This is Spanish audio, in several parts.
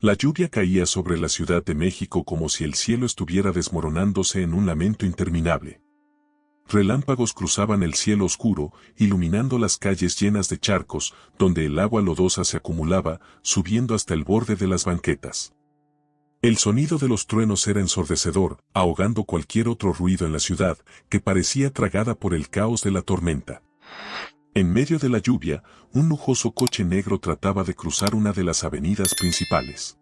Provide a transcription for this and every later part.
La lluvia caía sobre la Ciudad de México como si el cielo estuviera desmoronándose en un lamento interminable. Relámpagos cruzaban el cielo oscuro, iluminando las calles llenas de charcos, donde el agua lodosa se acumulaba, subiendo hasta el borde de las banquetas. El sonido de los truenos era ensordecedor, ahogando cualquier otro ruido en la ciudad, que parecía tragada por el caos de la tormenta. En medio de la lluvia, un lujoso coche negro trataba de cruzar una de las avenidas principales.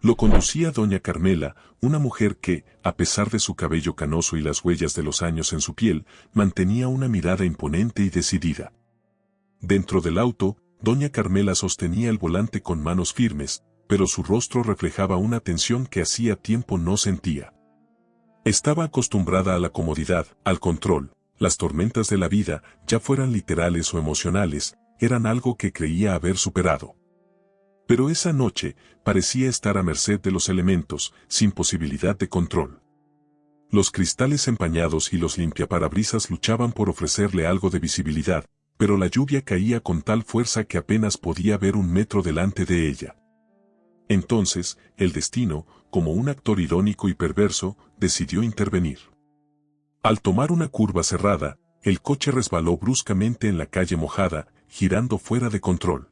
Lo conducía doña Carmela, una mujer que, a pesar de su cabello canoso y las huellas de los años en su piel, mantenía una mirada imponente y decidida. Dentro del auto, doña Carmela sostenía el volante con manos firmes, pero su rostro reflejaba una tensión que hacía tiempo no sentía. Estaba acostumbrada a la comodidad, al control. Las tormentas de la vida, ya fueran literales o emocionales, eran algo que creía haber superado. Pero esa noche, parecía estar a merced de los elementos, sin posibilidad de control. Los cristales empañados y los limpiaparabrisas luchaban por ofrecerle algo de visibilidad, pero la lluvia caía con tal fuerza que apenas podía ver un metro delante de ella. Entonces, el destino, como un actor irónico y perverso, decidió intervenir. Al tomar una curva cerrada, el coche resbaló bruscamente en la calle mojada, girando fuera de control.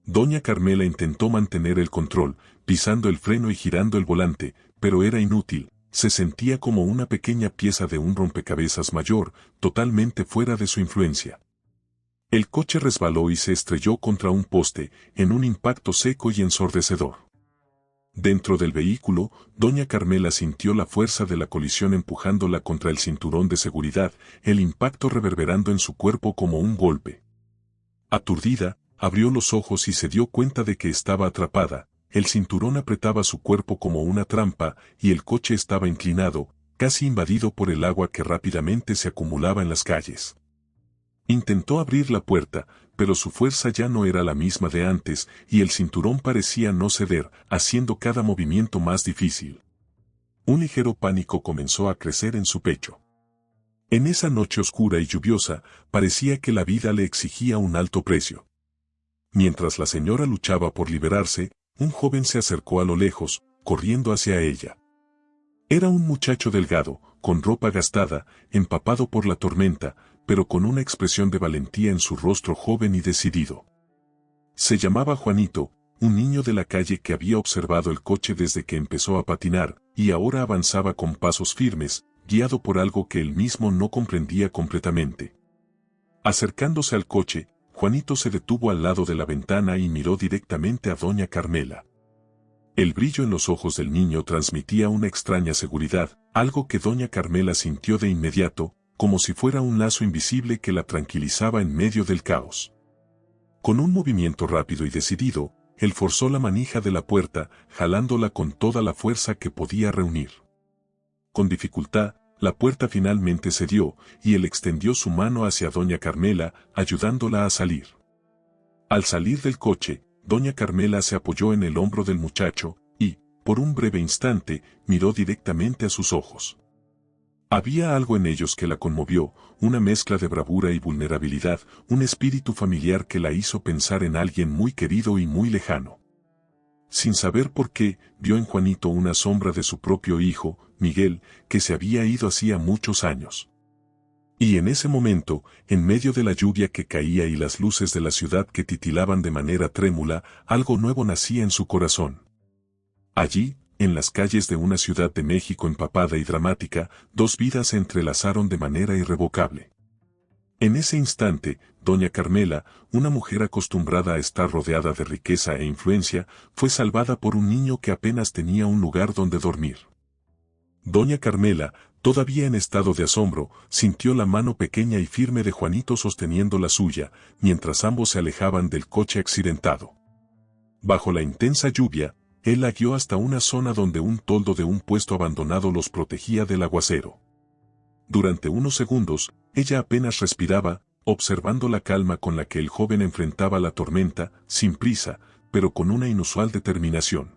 Doña Carmela intentó mantener el control, pisando el freno y girando el volante, pero era inútil, se sentía como una pequeña pieza de un rompecabezas mayor, totalmente fuera de su influencia. El coche resbaló y se estrelló contra un poste, en un impacto seco y ensordecedor. Dentro del vehículo, doña Carmela sintió la fuerza de la colisión empujándola contra el cinturón de seguridad, el impacto reverberando en su cuerpo como un golpe. Aturdida, abrió los ojos y se dio cuenta de que estaba atrapada, el cinturón apretaba su cuerpo como una trampa y el coche estaba inclinado, casi invadido por el agua que rápidamente se acumulaba en las calles. Intentó abrir la puerta, pero su fuerza ya no era la misma de antes y el cinturón parecía no ceder, haciendo cada movimiento más difícil. Un ligero pánico comenzó a crecer en su pecho. En esa noche oscura y lluviosa, parecía que la vida le exigía un alto precio. Mientras la señora luchaba por liberarse, un joven se acercó a lo lejos, corriendo hacia ella. Era un muchacho delgado, con ropa gastada, empapado por la tormenta, pero con una expresión de valentía en su rostro joven y decidido. Se llamaba Juanito, un niño de la calle que había observado el coche desde que empezó a patinar, y ahora avanzaba con pasos firmes, guiado por algo que él mismo no comprendía completamente. Acercándose al coche, Juanito se detuvo al lado de la ventana y miró directamente a doña Carmela. El brillo en los ojos del niño transmitía una extraña seguridad, algo que doña Carmela sintió de inmediato, como si fuera un lazo invisible que la tranquilizaba en medio del caos. Con un movimiento rápido y decidido, él forzó la manija de la puerta, jalándola con toda la fuerza que podía reunir. Con dificultad, la puerta finalmente cedió, y él extendió su mano hacia doña Carmela, ayudándola a salir. Al salir del coche, doña Carmela se apoyó en el hombro del muchacho, y, por un breve instante, miró directamente a sus ojos. Había algo en ellos que la conmovió, una mezcla de bravura y vulnerabilidad, un espíritu familiar que la hizo pensar en alguien muy querido y muy lejano. Sin saber por qué, vio en Juanito una sombra de su propio hijo, Miguel, que se había ido hacía muchos años. Y en ese momento, en medio de la lluvia que caía y las luces de la ciudad que titilaban de manera trémula, algo nuevo nacía en su corazón. Allí, en las calles de una Ciudad de México empapada y dramática, dos vidas se entrelazaron de manera irrevocable. En ese instante, doña Carmela, una mujer acostumbrada a estar rodeada de riqueza e influencia, fue salvada por un niño que apenas tenía un lugar donde dormir. Doña Carmela, todavía en estado de asombro, sintió la mano pequeña y firme de Juanito sosteniendo la suya, mientras ambos se alejaban del coche accidentado. Bajo la intensa lluvia, él la guió hasta una zona donde un toldo de un puesto abandonado los protegía del aguacero. Durante unos segundos, ella apenas respiraba, observando la calma con la que el joven enfrentaba la tormenta, sin prisa, pero con una inusual determinación.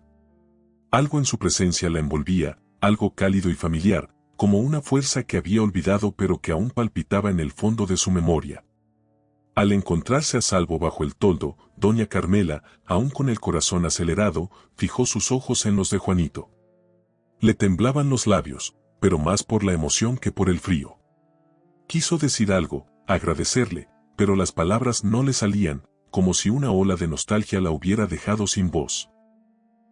Algo en su presencia la envolvía, algo cálido y familiar, como una fuerza que había olvidado pero que aún palpitaba en el fondo de su memoria. Al encontrarse a salvo bajo el toldo, doña Carmela, aún con el corazón acelerado, fijó sus ojos en los de Juanito. Le temblaban los labios, pero más por la emoción que por el frío. Quiso decir algo, agradecerle, pero las palabras no le salían, como si una ola de nostalgia la hubiera dejado sin voz.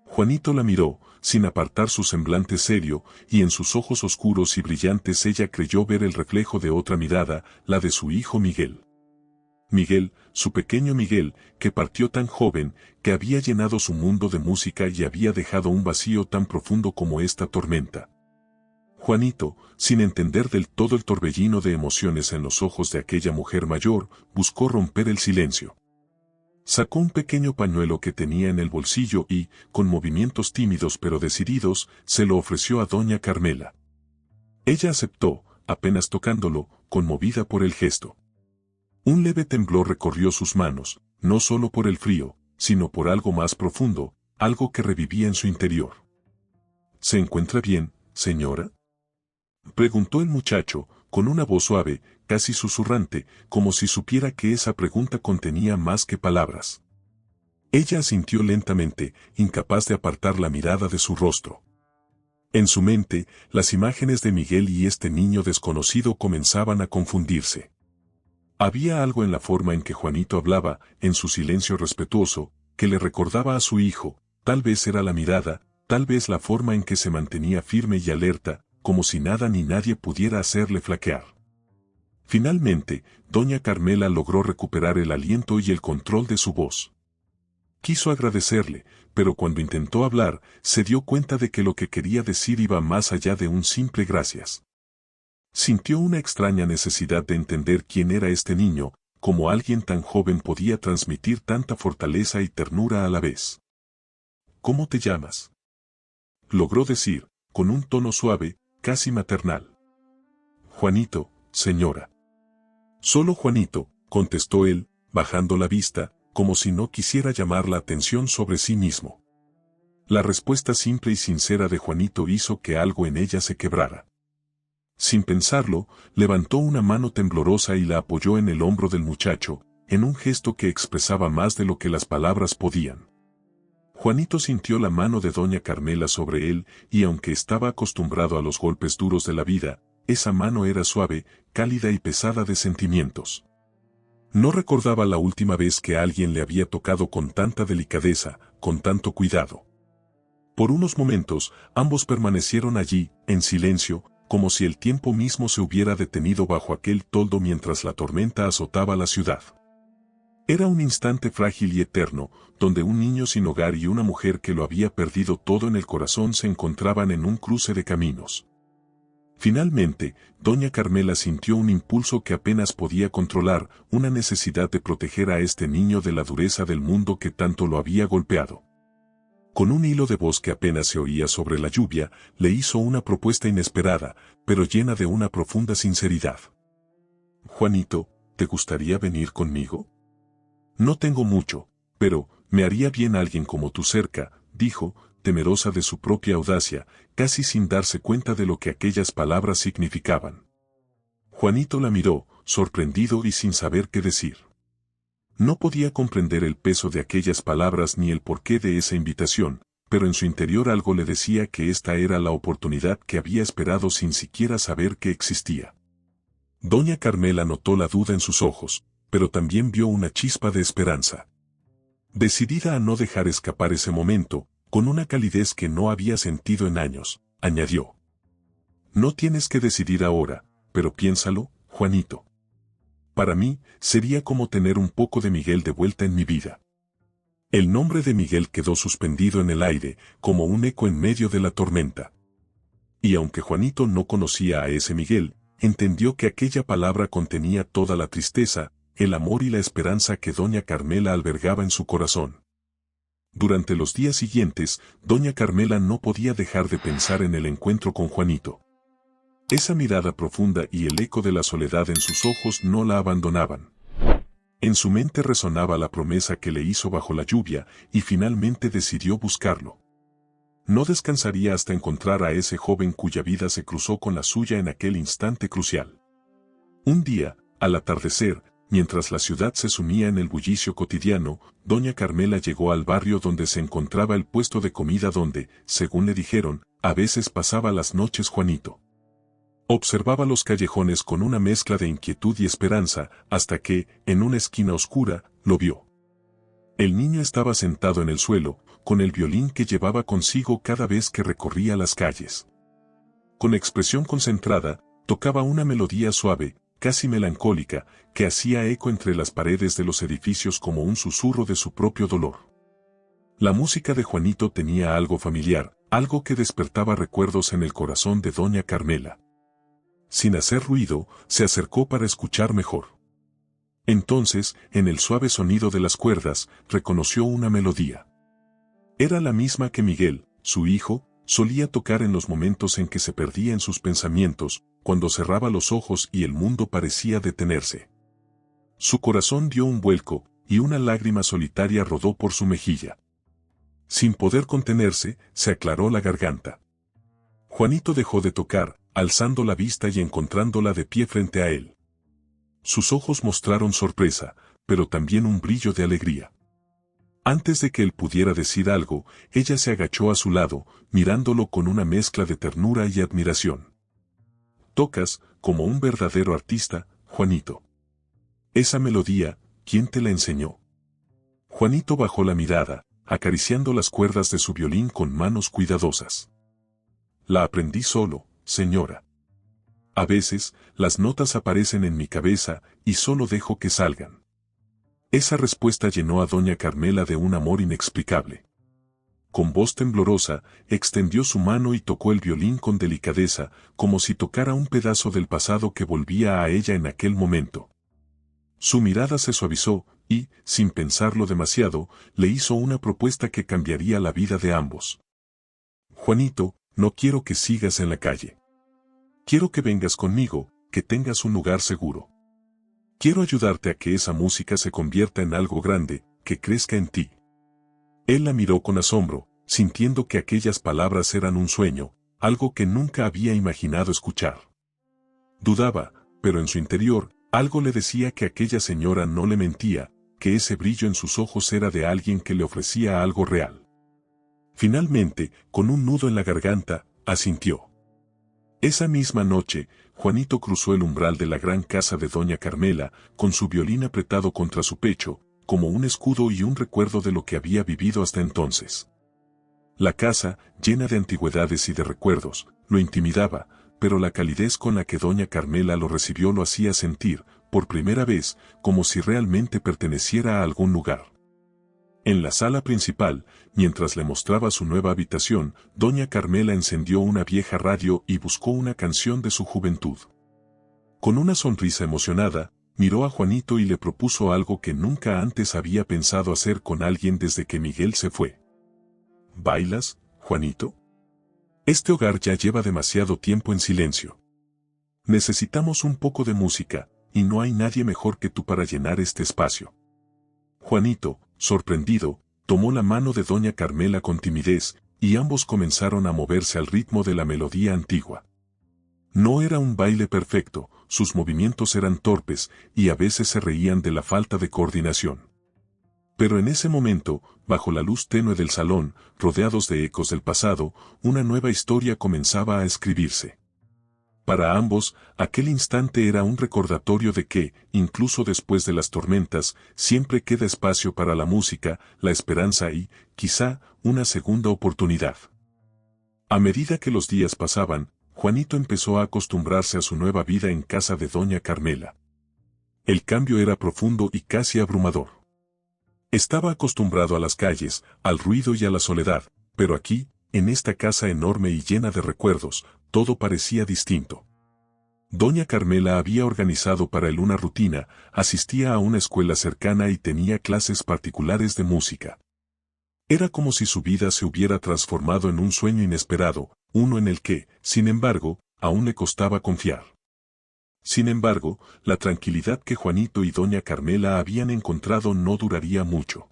Juanito la miró, sin apartar su semblante serio, y en sus ojos oscuros y brillantes ella creyó ver el reflejo de otra mirada, la de su hijo Miguel. Miguel, su pequeño Miguel, que partió tan joven, que había llenado su mundo de música y había dejado un vacío tan profundo como esta tormenta. Juanito, sin entender del todo el torbellino de emociones en los ojos de aquella mujer mayor, buscó romper el silencio. Sacó un pequeño pañuelo que tenía en el bolsillo y, con movimientos tímidos pero decididos, se lo ofreció a doña Carmela. Ella aceptó, apenas tocándolo, conmovida por el gesto. Un leve temblor recorrió sus manos, no solo por el frío, sino por algo más profundo, algo que revivía en su interior. ¿Se encuentra bien, señora?, preguntó el muchacho, con una voz suave, casi susurrante, como si supiera que esa pregunta contenía más que palabras. Ella asintió lentamente, incapaz de apartar la mirada de su rostro. En su mente, las imágenes de Miguel y este niño desconocido comenzaban a confundirse. Había algo en la forma en que Juanito hablaba, en su silencio respetuoso, que le recordaba a su hijo, tal vez era la mirada, tal vez la forma en que se mantenía firme y alerta, como si nada ni nadie pudiera hacerle flaquear. Finalmente, doña Carmela logró recuperar el aliento y el control de su voz. Quiso agradecerle, pero cuando intentó hablar, se dio cuenta de que lo que quería decir iba más allá de un simple gracias. Sintió una extraña necesidad de entender quién era este niño, cómo alguien tan joven podía transmitir tanta fortaleza y ternura a la vez. ¿Cómo te llamas?, logró decir, con un tono suave, casi maternal. Juanito, señora. Solo Juanito, contestó él, bajando la vista, como si no quisiera llamar la atención sobre sí mismo. La respuesta simple y sincera de Juanito hizo que algo en ella se quebrara. Sin pensarlo, levantó una mano temblorosa y la apoyó en el hombro del muchacho, en un gesto que expresaba más de lo que las palabras podían. Juanito sintió la mano de doña Carmela sobre él, y aunque estaba acostumbrado a los golpes duros de la vida, esa mano era suave, cálida y pesada de sentimientos. No recordaba la última vez que alguien le había tocado con tanta delicadeza, con tanto cuidado. Por unos momentos, ambos permanecieron allí, en silencio, como si el tiempo mismo se hubiera detenido bajo aquel toldo mientras la tormenta azotaba la ciudad. Era un instante frágil y eterno, donde un niño sin hogar y una mujer que lo había perdido todo en el corazón se encontraban en un cruce de caminos. Finalmente, doña Carmela sintió un impulso que apenas podía controlar, una necesidad de proteger a este niño de la dureza del mundo que tanto lo había golpeado. Con un hilo de voz que apenas se oía sobre la lluvia, le hizo una propuesta inesperada, pero llena de una profunda sinceridad. Juanito, ¿te gustaría venir conmigo? No tengo mucho, pero me haría bien alguien como tú cerca, dijo, temerosa de su propia audacia, casi sin darse cuenta de lo que aquellas palabras significaban. Juanito la miró, sorprendido y sin saber qué decir. No podía comprender el peso de aquellas palabras ni el porqué de esa invitación, pero en su interior algo le decía que esta era la oportunidad que había esperado sin siquiera saber que existía. Doña Carmela notó la duda en sus ojos, pero también vio una chispa de esperanza. Decidida a no dejar escapar ese momento, con una calidez que no había sentido en años, añadió: No tienes que decidir ahora, pero piénsalo, Juanito. Para mí, sería como tener un poco de Miguel de vuelta en mi vida. El nombre de Miguel quedó suspendido en el aire, como un eco en medio de la tormenta. Y aunque Juanito no conocía a ese Miguel, entendió que aquella palabra contenía toda la tristeza, el amor y la esperanza que doña Carmela albergaba en su corazón. Durante los días siguientes, doña Carmela no podía dejar de pensar en el encuentro con Juanito. Esa mirada profunda y el eco de la soledad en sus ojos no la abandonaban. En su mente resonaba la promesa que le hizo bajo la lluvia, y finalmente decidió buscarlo. No descansaría hasta encontrar a ese joven cuya vida se cruzó con la suya en aquel instante crucial. Un día, al atardecer, mientras la ciudad se sumía en el bullicio cotidiano, doña Carmela llegó al barrio donde se encontraba el puesto de comida donde, según le dijeron, a veces pasaba las noches Juanito. Observaba los callejones con una mezcla de inquietud y esperanza, hasta que, en una esquina oscura, lo vio. El niño estaba sentado en el suelo, con el violín que llevaba consigo cada vez que recorría las calles. Con expresión concentrada, tocaba una melodía suave, casi melancólica, que hacía eco entre las paredes de los edificios como un susurro de su propio dolor. La música de Juanito tenía algo familiar, algo que despertaba recuerdos en el corazón de doña Carmela. Sin hacer ruido, se acercó para escuchar mejor. Entonces, en el suave sonido de las cuerdas, reconoció una melodía. Era la misma que Miguel, su hijo, solía tocar en los momentos en que se perdía en sus pensamientos, cuando cerraba los ojos y el mundo parecía detenerse. Su corazón dio un vuelco, y una lágrima solitaria rodó por su mejilla. Sin poder contenerse, se aclaró la garganta. Juanito dejó de tocar, alzando la vista y encontrándola de pie frente a él. Sus ojos mostraron sorpresa, pero también un brillo de alegría. Antes de que él pudiera decir algo, ella se agachó a su lado, mirándolo con una mezcla de ternura y admiración. «Tocas, como un verdadero artista, Juanito. Esa melodía, ¿quién te la enseñó?» Juanito bajó la mirada, acariciando las cuerdas de su violín con manos cuidadosas. «La aprendí solo, señora. A veces, las notas aparecen en mi cabeza, y solo dejo que salgan». Esa respuesta llenó a doña Carmela de un amor inexplicable. Con voz temblorosa, extendió su mano y tocó el violín con delicadeza, como si tocara un pedazo del pasado que volvía a ella en aquel momento. Su mirada se suavizó, y, sin pensarlo demasiado, le hizo una propuesta que cambiaría la vida de ambos. «Juanito, no quiero que sigas en la calle. Quiero que vengas conmigo, que tengas un lugar seguro. Quiero ayudarte a que esa música se convierta en algo grande, que crezca en ti». Él la miró con asombro, sintiendo que aquellas palabras eran un sueño, algo que nunca había imaginado escuchar. Dudaba, pero en su interior, algo le decía que aquella señora no le mentía, que ese brillo en sus ojos era de alguien que le ofrecía algo real. Finalmente, con un nudo en la garganta, asintió. Esa misma noche, Juanito cruzó el umbral de la gran casa de doña Carmela, con su violín apretado contra su pecho, como un escudo y un recuerdo de lo que había vivido hasta entonces. La casa, llena de antigüedades y de recuerdos, lo intimidaba, pero la calidez con la que doña Carmela lo recibió lo hacía sentir, por primera vez, como si realmente perteneciera a algún lugar. En la sala principal, mientras le mostraba su nueva habitación, doña Carmela encendió una vieja radio y buscó una canción de su juventud. Con una sonrisa emocionada, miró a Juanito y le propuso algo que nunca antes había pensado hacer con alguien desde que Miguel se fue. «¿Bailas, Juanito? Este hogar ya lleva demasiado tiempo en silencio. Necesitamos un poco de música, y no hay nadie mejor que tú para llenar este espacio». Juanito, sorprendido, tomó la mano de doña Carmela con timidez, y ambos comenzaron a moverse al ritmo de la melodía antigua. No era un baile perfecto, sus movimientos eran torpes, y a veces se reían de la falta de coordinación. Pero en ese momento, bajo la luz tenue del salón, rodeados de ecos del pasado, una nueva historia comenzaba a escribirse. Para ambos, aquel instante era un recordatorio de que, incluso después de las tormentas, siempre queda espacio para la música, la esperanza y, quizá, una segunda oportunidad. A medida que los días pasaban, Juanito empezó a acostumbrarse a su nueva vida en casa de doña Carmela. El cambio era profundo y casi abrumador. Estaba acostumbrado a las calles, al ruido y a la soledad, pero aquí, en esta casa enorme y llena de recuerdos, todo parecía distinto. Doña Carmela había organizado para él una rutina, asistía a una escuela cercana y tenía clases particulares de música. Era como si su vida se hubiera transformado en un sueño inesperado, uno en el que, sin embargo, aún le costaba confiar. Sin embargo, la tranquilidad que Juanito y doña Carmela habían encontrado no duraría mucho.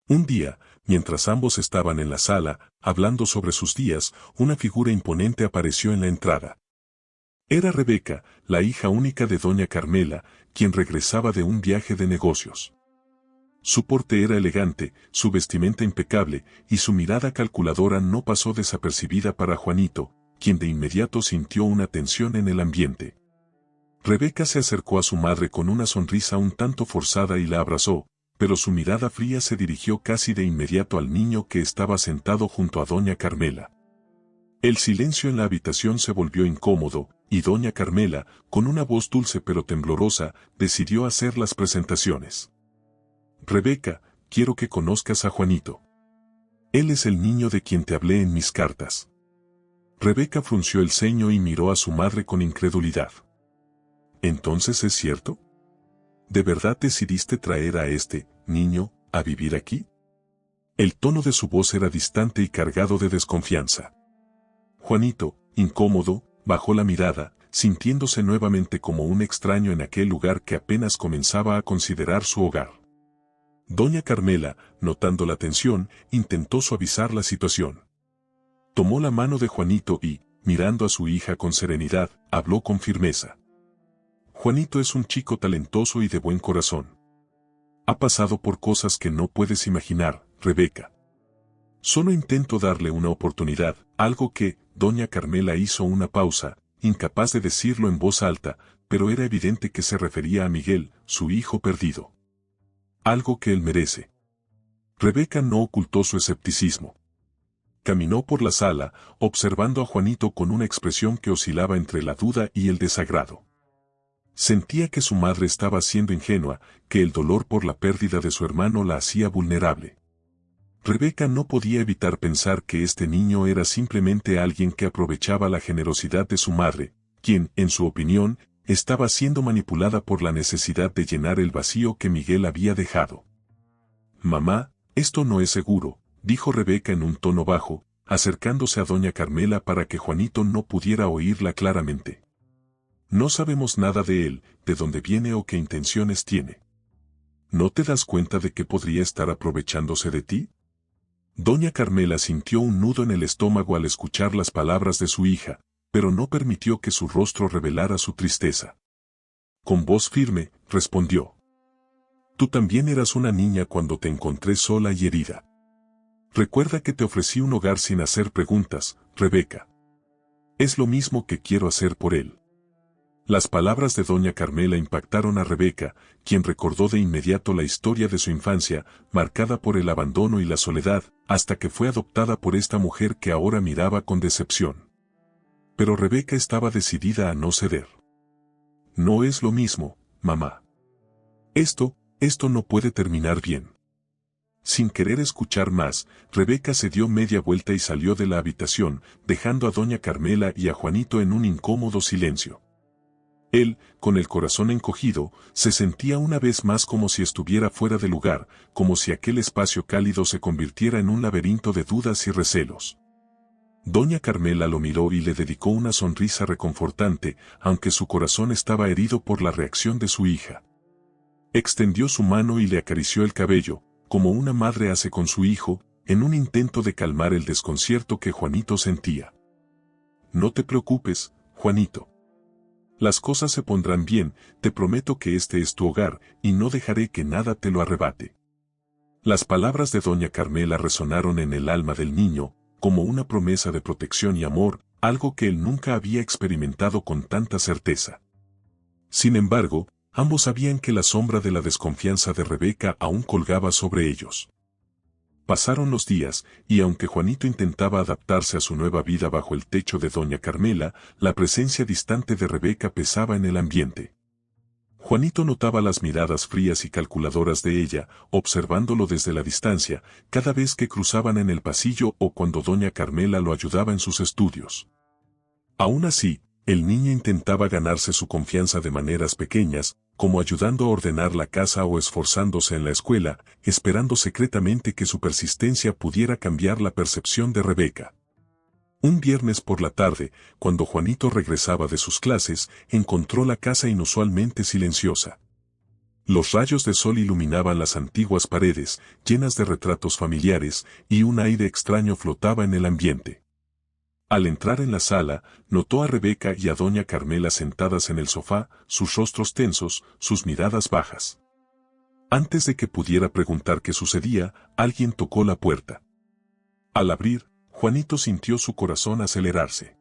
Un día, mientras ambos estaban en la sala, hablando sobre sus días, una figura imponente apareció en la entrada. Era Rebeca, la hija única de doña Carmela, quien regresaba de un viaje de negocios. Su porte era elegante, su vestimenta impecable, y su mirada calculadora no pasó desapercibida para Juanito, quien de inmediato sintió una tensión en el ambiente. Rebeca se acercó a su madre con una sonrisa un tanto forzada y la abrazó, pero su mirada fría se dirigió casi de inmediato al niño que estaba sentado junto a doña Carmela. El silencio en la habitación se volvió incómodo, y doña Carmela, con una voz dulce pero temblorosa, decidió hacer las presentaciones. Rebeca, quiero que conozcas a Juanito. Él es el niño de quien te hablé en mis cartas. Rebeca frunció el ceño y miró a su madre con incredulidad. ¿Entonces es cierto? ¿De verdad decidiste traer a este niño a vivir aquí? El tono de su voz era distante y cargado de desconfianza. Juanito, incómodo, bajó la mirada, sintiéndose nuevamente como un extraño en aquel lugar que apenas comenzaba a considerar su hogar. Doña Carmela, notando la tensión, intentó suavizar la situación. Tomó la mano de Juanito y, mirando a su hija con serenidad, habló con firmeza. Juanito es un chico talentoso y de buen corazón. Ha pasado por cosas que no puedes imaginar, Rebeca. Solo intento darle una oportunidad, algo que, doña Carmela hizo una pausa, incapaz de decirlo en voz alta, pero era evidente que se refería a Miguel, su hijo perdido. Algo que él merece. Rebeca no ocultó su escepticismo. Caminó por la sala, observando a Juanito con una expresión que oscilaba entre la duda y el desagrado. Sentía que su madre estaba siendo ingenua, que el dolor por la pérdida de su hermano la hacía vulnerable. Rebeca no podía evitar pensar que este niño era simplemente alguien que aprovechaba la generosidad de su madre, quien, en su opinión, estaba siendo manipulada por la necesidad de llenar el vacío que Miguel había dejado. Mamá, esto no es seguro, dijo Rebeca en un tono bajo, acercándose a doña Carmela para que Juanito no pudiera oírla claramente. No sabemos nada de él, de dónde viene o qué intenciones tiene. ¿No te das cuenta de que podría estar aprovechándose de ti? Doña Carmela sintió un nudo en el estómago al escuchar las palabras de su hija, pero no permitió que su rostro revelara su tristeza. Con voz firme, respondió. Tú también eras una niña cuando te encontré sola y herida. Recuerda que te ofrecí un hogar sin hacer preguntas, Rebeca. Es lo mismo que quiero hacer por él. Las palabras de doña Carmela impactaron a Rebeca, quien recordó de inmediato la historia de su infancia, marcada por el abandono y la soledad, hasta que fue adoptada por esta mujer que ahora miraba con decepción. Pero Rebeca estaba decidida a no ceder. No es lo mismo, mamá. Esto no puede terminar bien. Sin querer escuchar más, Rebeca se dio media vuelta y salió de la habitación, dejando a doña Carmela y a Juanito en un incómodo silencio. Él, con el corazón encogido, se sentía una vez más como si estuviera fuera de lugar, como si aquel espacio cálido se convirtiera en un laberinto de dudas y recelos. Doña Carmela lo miró y le dedicó una sonrisa reconfortante, aunque su corazón estaba herido por la reacción de su hija. Extendió su mano y le acarició el cabello, como una madre hace con su hijo, en un intento de calmar el desconcierto que Juanito sentía. No te preocupes, Juanito. Las cosas se pondrán bien, te prometo que este es tu hogar, y no dejaré que nada te lo arrebate. Las palabras de doña Carmela resonaron en el alma del niño, como una promesa de protección y amor, algo que él nunca había experimentado con tanta certeza. Sin embargo, ambos sabían que la sombra de la desconfianza de Rebeca aún colgaba sobre ellos. Pasaron los días, y aunque Juanito intentaba adaptarse a su nueva vida bajo el techo de doña Carmela, la presencia distante de Rebeca pesaba en el ambiente. Juanito notaba las miradas frías y calculadoras de ella, observándolo desde la distancia, cada vez que cruzaban en el pasillo o cuando doña Carmela lo ayudaba en sus estudios. Aún así, el niño intentaba ganarse su confianza de maneras pequeñas, como ayudando a ordenar la casa o esforzándose en la escuela, esperando secretamente que su persistencia pudiera cambiar la percepción de Rebeca. Un viernes por la tarde, cuando Juanito regresaba de sus clases, encontró la casa inusualmente silenciosa. Los rayos de sol iluminaban las antiguas paredes, llenas de retratos familiares, y un aire extraño flotaba en el ambiente. Al entrar en la sala, notó a Rebeca y a doña Carmela sentadas en el sofá, sus rostros tensos, sus miradas bajas. Antes de que pudiera preguntar qué sucedía, alguien tocó la puerta. Al abrir, Juanito sintió su corazón acelerarse.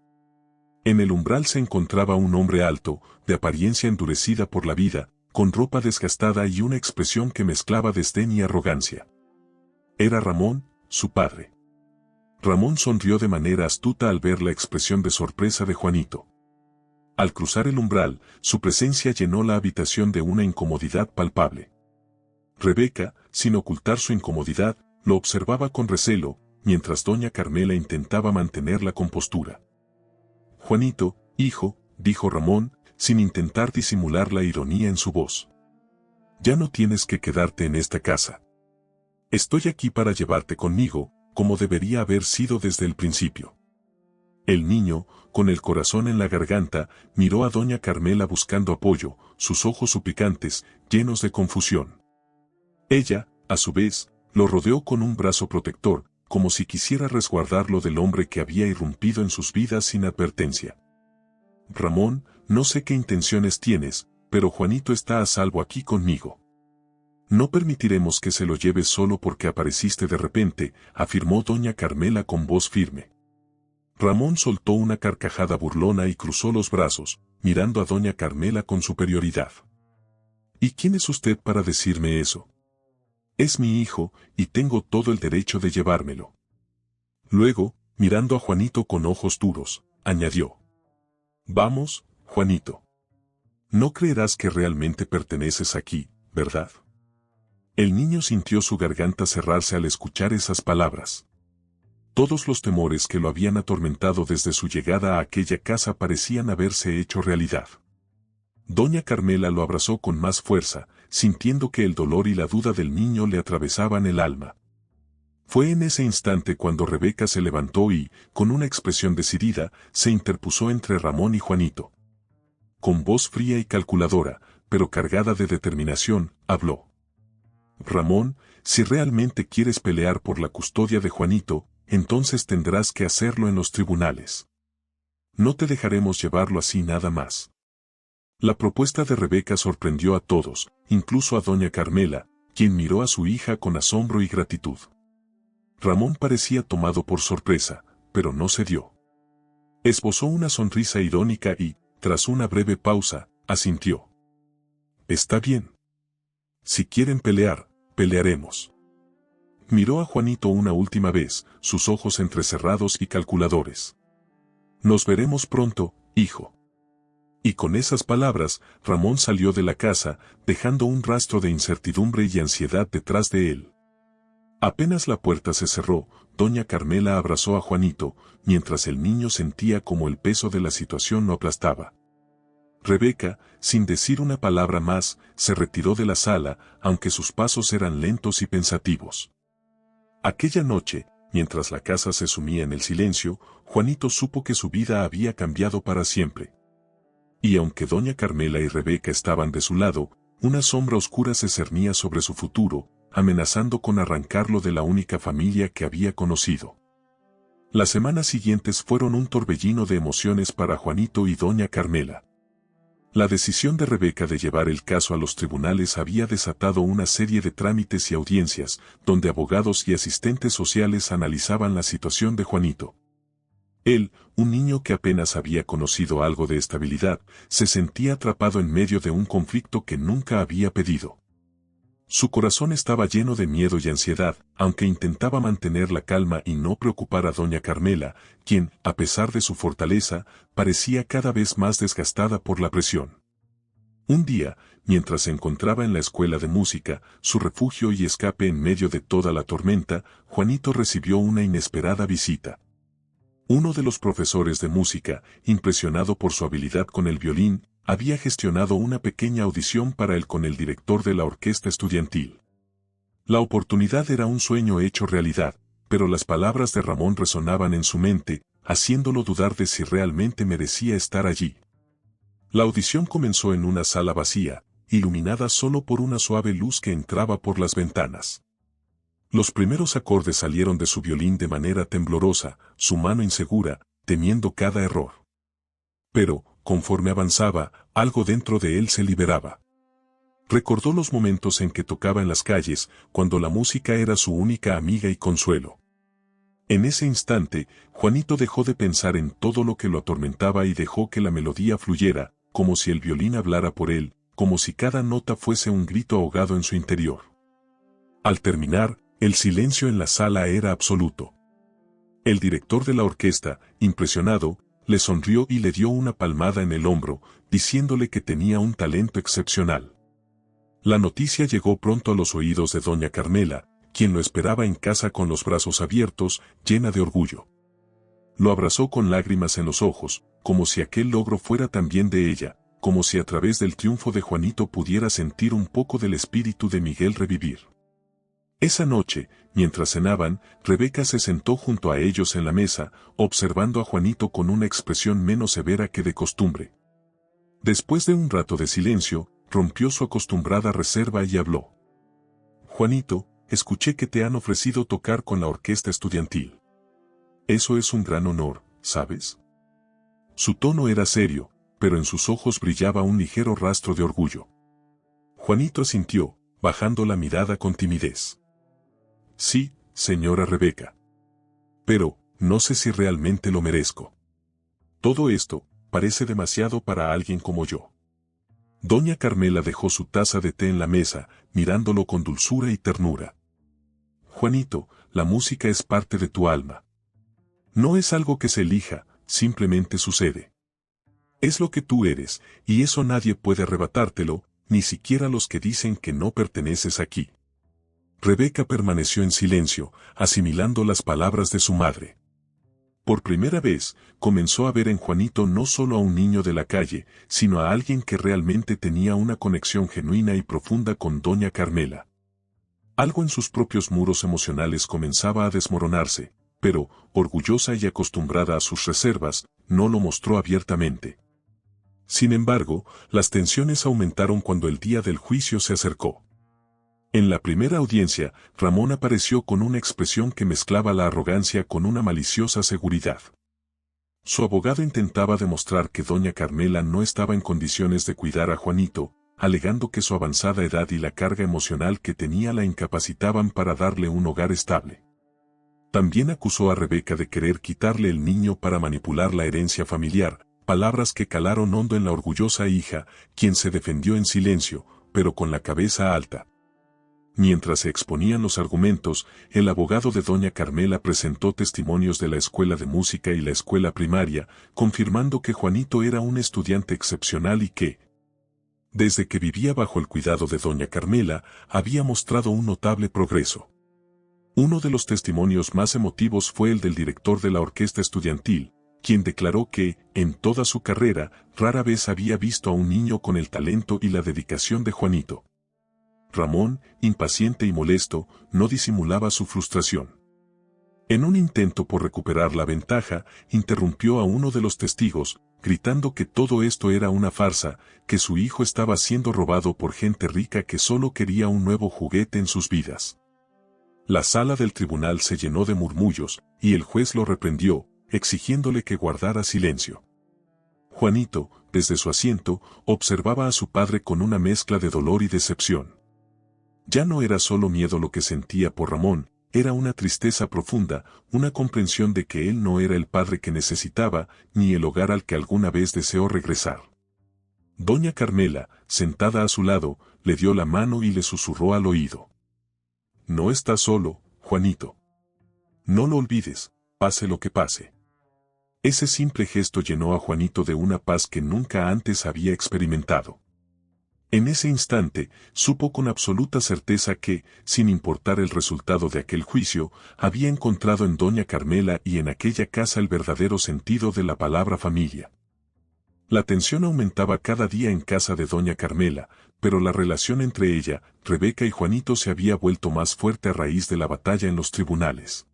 En el umbral se encontraba un hombre alto, de apariencia endurecida por la vida, con ropa desgastada y una expresión que mezclaba desdén y arrogancia. Era Ramón, su padre. Ramón sonrió de manera astuta al ver la expresión de sorpresa de Juanito. Al cruzar el umbral, su presencia llenó la habitación de una incomodidad palpable. Rebeca, sin ocultar su incomodidad, lo observaba con recelo, mientras doña Carmela intentaba mantener la compostura. «Juanito, hijo», dijo Ramón, sin intentar disimular la ironía en su voz. «Ya no tienes que quedarte en esta casa. Estoy aquí para llevarte conmigo, como debería haber sido desde el principio». El niño, con el corazón en la garganta, miró a doña Carmela buscando apoyo, sus ojos suplicantes, llenos de confusión. Ella, a su vez, lo rodeó con un brazo protector, como si quisiera resguardarlo del hombre que había irrumpido en sus vidas sin advertencia. «Ramón, no sé qué intenciones tienes, pero Juanito está a salvo aquí conmigo. No permitiremos que se lo lleves solo porque apareciste de repente», afirmó doña Carmela con voz firme. Ramón soltó una carcajada burlona y cruzó los brazos, mirando a doña Carmela con superioridad. «¿Y quién es usted para decirme eso? Es mi hijo, y tengo todo el derecho de llevármelo». Luego, mirando a Juanito con ojos duros, añadió: «Vamos, Juanito. No creerás que realmente perteneces aquí, ¿verdad?». El niño sintió su garganta cerrarse al escuchar esas palabras. Todos los temores que lo habían atormentado desde su llegada a aquella casa parecían haberse hecho realidad. Doña Carmela lo abrazó con más fuerza, sintiendo que el dolor y la duda del niño le atravesaban el alma. Fue en ese instante cuando Rebeca se levantó y, con una expresión decidida, se interpuso entre Ramón y Juanito. Con voz fría y calculadora, pero cargada de determinación, habló: «Ramón, si realmente quieres pelear por la custodia de Juanito, entonces tendrás que hacerlo en los tribunales. No te dejaremos llevarlo así nada más». La propuesta de Rebeca sorprendió a todos, incluso a doña Carmela, quien miró a su hija con asombro y gratitud. Ramón parecía tomado por sorpresa, pero no cedió. Esbozó una sonrisa irónica y, tras una breve pausa, asintió: «Está bien. Si quieren pelear, pelearemos». Miró a Juanito una última vez, sus ojos entrecerrados y calculadores. «Nos veremos pronto, hijo». Y con esas palabras, Ramón salió de la casa, dejando un rastro de incertidumbre y ansiedad detrás de él. Apenas la puerta se cerró, doña Carmela abrazó a Juanito, mientras el niño sentía como el peso de la situación lo aplastaba. Rebeca, sin decir una palabra más, se retiró de la sala, aunque sus pasos eran lentos y pensativos. Aquella noche, mientras la casa se sumía en el silencio, Juanito supo que su vida había cambiado para siempre. Y aunque doña Carmela y Rebeca estaban de su lado, una sombra oscura se cernía sobre su futuro, amenazando con arrancarlo de la única familia que había conocido. Las semanas siguientes fueron un torbellino de emociones para Juanito y doña Carmela. La decisión de Rebeca de llevar el caso a los tribunales había desatado una serie de trámites y audiencias, donde abogados y asistentes sociales analizaban la situación de Juanito. Él, un niño que apenas había conocido algo de estabilidad, se sentía atrapado en medio de un conflicto que nunca había pedido. Su corazón estaba lleno de miedo y ansiedad, aunque intentaba mantener la calma y no preocupar a doña Carmela, quien, a pesar de su fortaleza, parecía cada vez más desgastada por la presión. Un día, mientras se encontraba en la escuela de música, su refugio y escape en medio de toda la tormenta, Juanito recibió una inesperada visita. Uno de los profesores de música, impresionado por su habilidad con el violín, había gestionado una pequeña audición para él con el director de la orquesta estudiantil. La oportunidad era un sueño hecho realidad, pero las palabras de Ramón resonaban en su mente, haciéndolo dudar de si realmente merecía estar allí. La audición comenzó en una sala vacía, iluminada solo por una suave luz que entraba por las ventanas. Los primeros acordes salieron de su violín de manera temblorosa, su mano insegura, temiendo cada error. Pero, conforme avanzaba, algo dentro de él se liberaba. Recordó los momentos en que tocaba en las calles, cuando la música era su única amiga y consuelo. En ese instante, Juanito dejó de pensar en todo lo que lo atormentaba y dejó que la melodía fluyera, como si el violín hablara por él, como si cada nota fuese un grito ahogado en su interior. Al terminar, el silencio en la sala era absoluto. El director de la orquesta, impresionado, le sonrió y le dio una palmada en el hombro, diciéndole que tenía un talento excepcional. La noticia llegó pronto a los oídos de doña Carmela, quien lo esperaba en casa con los brazos abiertos, llena de orgullo. Lo abrazó con lágrimas en los ojos, como si aquel logro fuera también de ella, como si a través del triunfo de Juanito pudiera sentir un poco del espíritu de Miguel revivir. Esa noche, mientras cenaban, Rebeca se sentó junto a ellos en la mesa, observando a Juanito con una expresión menos severa que de costumbre. Después de un rato de silencio, rompió su acostumbrada reserva y habló. Juanito, escuché que te han ofrecido tocar con la orquesta estudiantil. Eso es un gran honor, ¿sabes? Su tono era serio, pero en sus ojos brillaba un ligero rastro de orgullo. Juanito asintió, bajando la mirada con timidez. Sí, señora Rebeca. Pero, no sé si realmente lo merezco. Todo esto, parece demasiado para alguien como yo. Doña Carmela dejó su taza de té en la mesa, mirándolo con dulzura y ternura. Juanito, la música es parte de tu alma. No es algo que se elija, simplemente sucede. Es lo que tú eres, y eso nadie puede arrebatártelo, ni siquiera los que dicen que no perteneces aquí. Rebeca permaneció en silencio, asimilando las palabras de su madre. Por primera vez, comenzó a ver en Juanito no solo a un niño de la calle, sino a alguien que realmente tenía una conexión genuina y profunda con doña Carmela. Algo en sus propios muros emocionales comenzaba a desmoronarse, pero, orgullosa y acostumbrada a sus reservas, no lo mostró abiertamente. Sin embargo, las tensiones aumentaron cuando el día del juicio se acercó. En la primera audiencia, Ramón apareció con una expresión que mezclaba la arrogancia con una maliciosa seguridad. Su abogado intentaba demostrar que doña Carmela no estaba en condiciones de cuidar a Juanito, alegando que su avanzada edad y la carga emocional que tenía la incapacitaban para darle un hogar estable. También acusó a Rebeca de querer quitarle el niño para manipular la herencia familiar, palabras que calaron hondo en la orgullosa hija, quien se defendió en silencio, pero con la cabeza alta. Mientras se exponían los argumentos, el abogado de doña Carmela presentó testimonios de la escuela de música y la escuela primaria, confirmando que Juanito era un estudiante excepcional y que, desde que vivía bajo el cuidado de doña Carmela, había mostrado un notable progreso. Uno de los testimonios más emotivos fue el del director de la orquesta estudiantil, quien declaró que, en toda su carrera, rara vez había visto a un niño con el talento y la dedicación de Juanito. Ramón, impaciente y molesto, no disimulaba su frustración. En un intento por recuperar la ventaja, interrumpió a uno de los testigos, gritando que todo esto era una farsa, que su hijo estaba siendo robado por gente rica que solo quería un nuevo juguete en sus vidas. La sala del tribunal se llenó de murmullos, y el juez lo reprendió, exigiéndole que guardara silencio. Juanito, desde su asiento, observaba a su padre con una mezcla de dolor y decepción. Ya no era solo miedo lo que sentía por Ramón, era una tristeza profunda, una comprensión de que él no era el padre que necesitaba, ni el hogar al que alguna vez deseó regresar. Doña Carmela, sentada a su lado, le dio la mano y le susurró al oído. No estás solo, Juanito. No lo olvides, pase lo que pase. Ese simple gesto llenó a Juanito de una paz que nunca antes había experimentado. En ese instante, supo con absoluta certeza que, sin importar el resultado de aquel juicio, había encontrado en doña Carmela y en aquella casa el verdadero sentido de la palabra familia. La tensión aumentaba cada día en casa de doña Carmela, pero la relación entre ella, Rebeca y Juanito se había vuelto más fuerte a raíz de la batalla en los tribunales.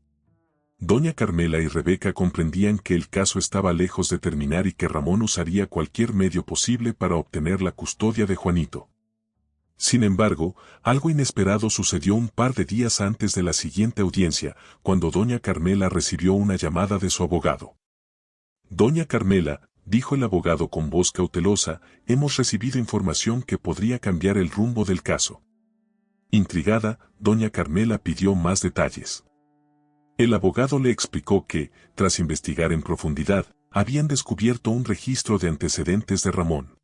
Doña Carmela y Rebeca comprendían que el caso estaba lejos de terminar y que Ramón usaría cualquier medio posible para obtener la custodia de Juanito. Sin embargo, algo inesperado sucedió un par de días antes de la siguiente audiencia, cuando doña Carmela recibió una llamada de su abogado. Doña Carmela, dijo el abogado con voz cautelosa, hemos recibido información que podría cambiar el rumbo del caso. Intrigada, doña Carmela pidió más detalles. El abogado le explicó que, tras investigar en profundidad, habían descubierto un registro de antecedentes de Ramón.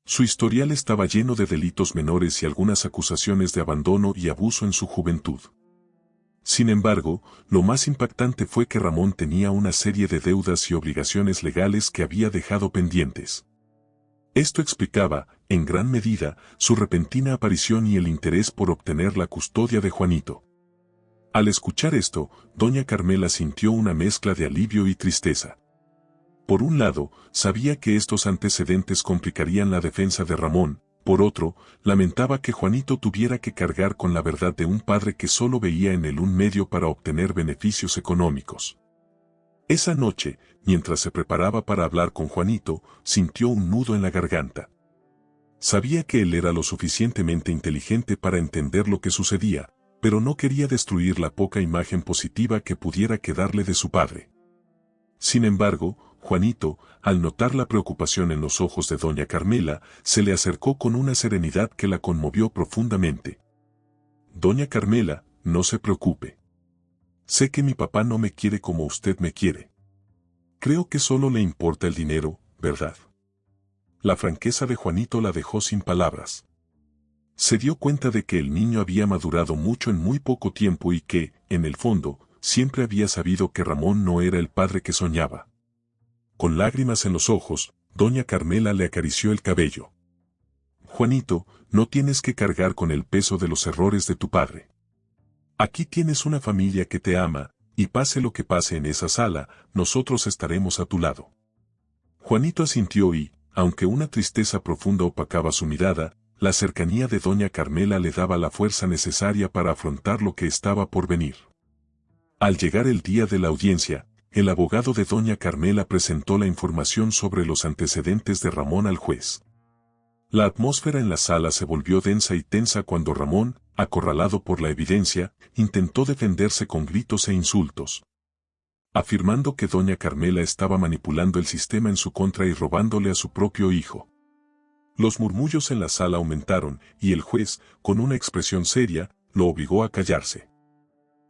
Su historial estaba lleno de delitos menores y algunas acusaciones de abandono y abuso en su juventud. Sin embargo, lo más impactante fue que Ramón tenía una serie de deudas y obligaciones legales que había dejado pendientes. Esto explicaba, en gran medida, su repentina aparición y el interés por obtener la custodia de Juanito. Al escuchar esto, doña Carmela sintió una mezcla de alivio y tristeza. Por un lado, sabía que estos antecedentes complicarían la defensa de Ramón, por otro, lamentaba que Juanito tuviera que cargar con la verdad de un padre que solo veía en él un medio para obtener beneficios económicos. Esa noche, mientras se preparaba para hablar con Juanito, sintió un nudo en la garganta. Sabía que él era lo suficientemente inteligente para entender lo que sucedía, pero no quería destruir la poca imagen positiva que pudiera quedarle de su padre. Sin embargo, Juanito, al notar la preocupación en los ojos de doña Carmela, se le acercó con una serenidad que la conmovió profundamente. Doña Carmela, no se preocupe. Sé que mi papá no me quiere como usted me quiere. Creo que solo le importa el dinero, ¿verdad? La franqueza de Juanito la dejó sin palabras. Se dio cuenta de que el niño había madurado mucho en muy poco tiempo y que, en el fondo, siempre había sabido que Ramón no era el padre que soñaba. Con lágrimas en los ojos, doña Carmela le acarició el cabello. Juanito, no tienes que cargar con el peso de los errores de tu padre. Aquí tienes una familia que te ama, y pase lo que pase en esa sala, nosotros estaremos a tu lado. Juanito asintió y, aunque una tristeza profunda opacaba su mirada, la cercanía de doña Carmela le daba la fuerza necesaria para afrontar lo que estaba por venir. Al llegar el día de la audiencia, el abogado de doña Carmela presentó la información sobre los antecedentes de Ramón al juez. La atmósfera en la sala se volvió densa y tensa cuando Ramón, acorralado por la evidencia, intentó defenderse con gritos e insultos, afirmando que doña Carmela estaba manipulando el sistema en su contra y robándole a su propio hijo. Los murmullos en la sala aumentaron y el juez, con una expresión seria, lo obligó a callarse.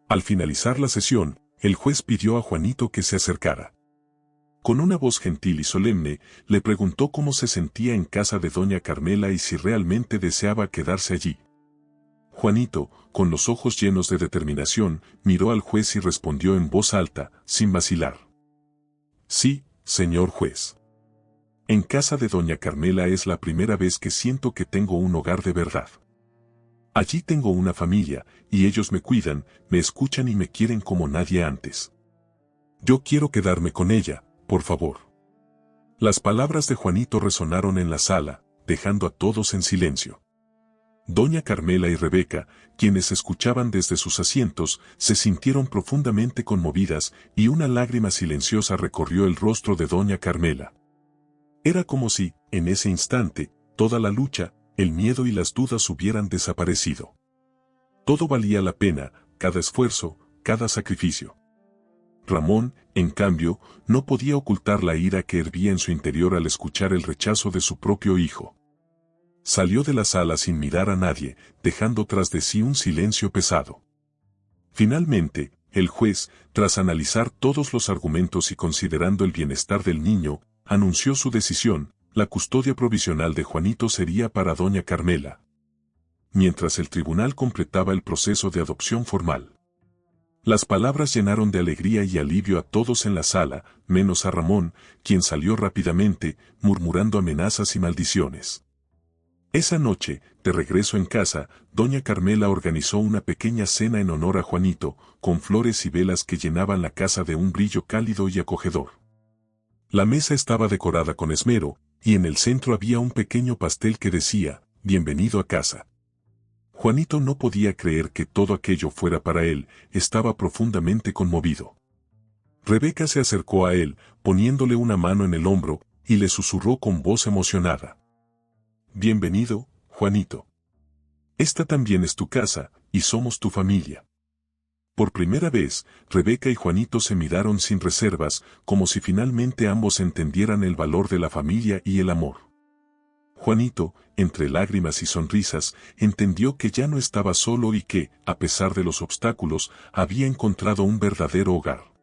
Al finalizar la sesión, el juez pidió a Juanito que se acercara. Con una voz gentil y solemne, le preguntó cómo se sentía en casa de doña Carmela y si realmente deseaba quedarse allí. Juanito, con los ojos llenos de determinación, miró al juez y respondió en voz alta, sin vacilar. Sí, señor juez. En casa de doña Carmela es la primera vez que siento que tengo un hogar de verdad. Allí tengo una familia, y ellos me cuidan, me escuchan y me quieren como nadie antes. Yo quiero quedarme con ella, por favor. Las palabras de Juanito resonaron en la sala, dejando a todos en silencio. Doña Carmela y Rebeca, quienes escuchaban desde sus asientos, se sintieron profundamente conmovidas y una lágrima silenciosa recorrió el rostro de doña Carmela. Era como si, en ese instante, toda la lucha, el miedo y las dudas hubieran desaparecido. Todo valía la pena, cada esfuerzo, cada sacrificio. Ramón, en cambio, no podía ocultar la ira que hervía en su interior al escuchar el rechazo de su propio hijo. Salió de la sala sin mirar a nadie, dejando tras de sí un silencio pesado. Finalmente, el juez, tras analizar todos los argumentos y considerando el bienestar del niño, anunció su decisión: la custodia provisional de Juanito sería para doña Carmela. Mientras el tribunal completaba el proceso de adopción formal. Las palabras llenaron de alegría y alivio a todos en la sala, menos a Ramón, quien salió rápidamente, murmurando amenazas y maldiciones. Esa noche, de regreso en casa, doña Carmela organizó una pequeña cena en honor a Juanito, con flores y velas que llenaban la casa de un brillo cálido y acogedor. La mesa estaba decorada con esmero, y en el centro había un pequeño pastel que decía, «Bienvenido a casa». Juanito no podía creer que todo aquello fuera para él, estaba profundamente conmovido. Rebeca se acercó a él, poniéndole una mano en el hombro, y le susurró con voz emocionada. «Bienvenido, Juanito. Esta también es tu casa, y somos tu familia. Por primera vez, Rebeca y Juanito se miraron sin reservas, como si finalmente ambos entendieran el valor de la familia y el amor. Juanito, entre lágrimas y sonrisas, entendió que ya no estaba solo y que, a pesar de los obstáculos, había encontrado un verdadero hogar.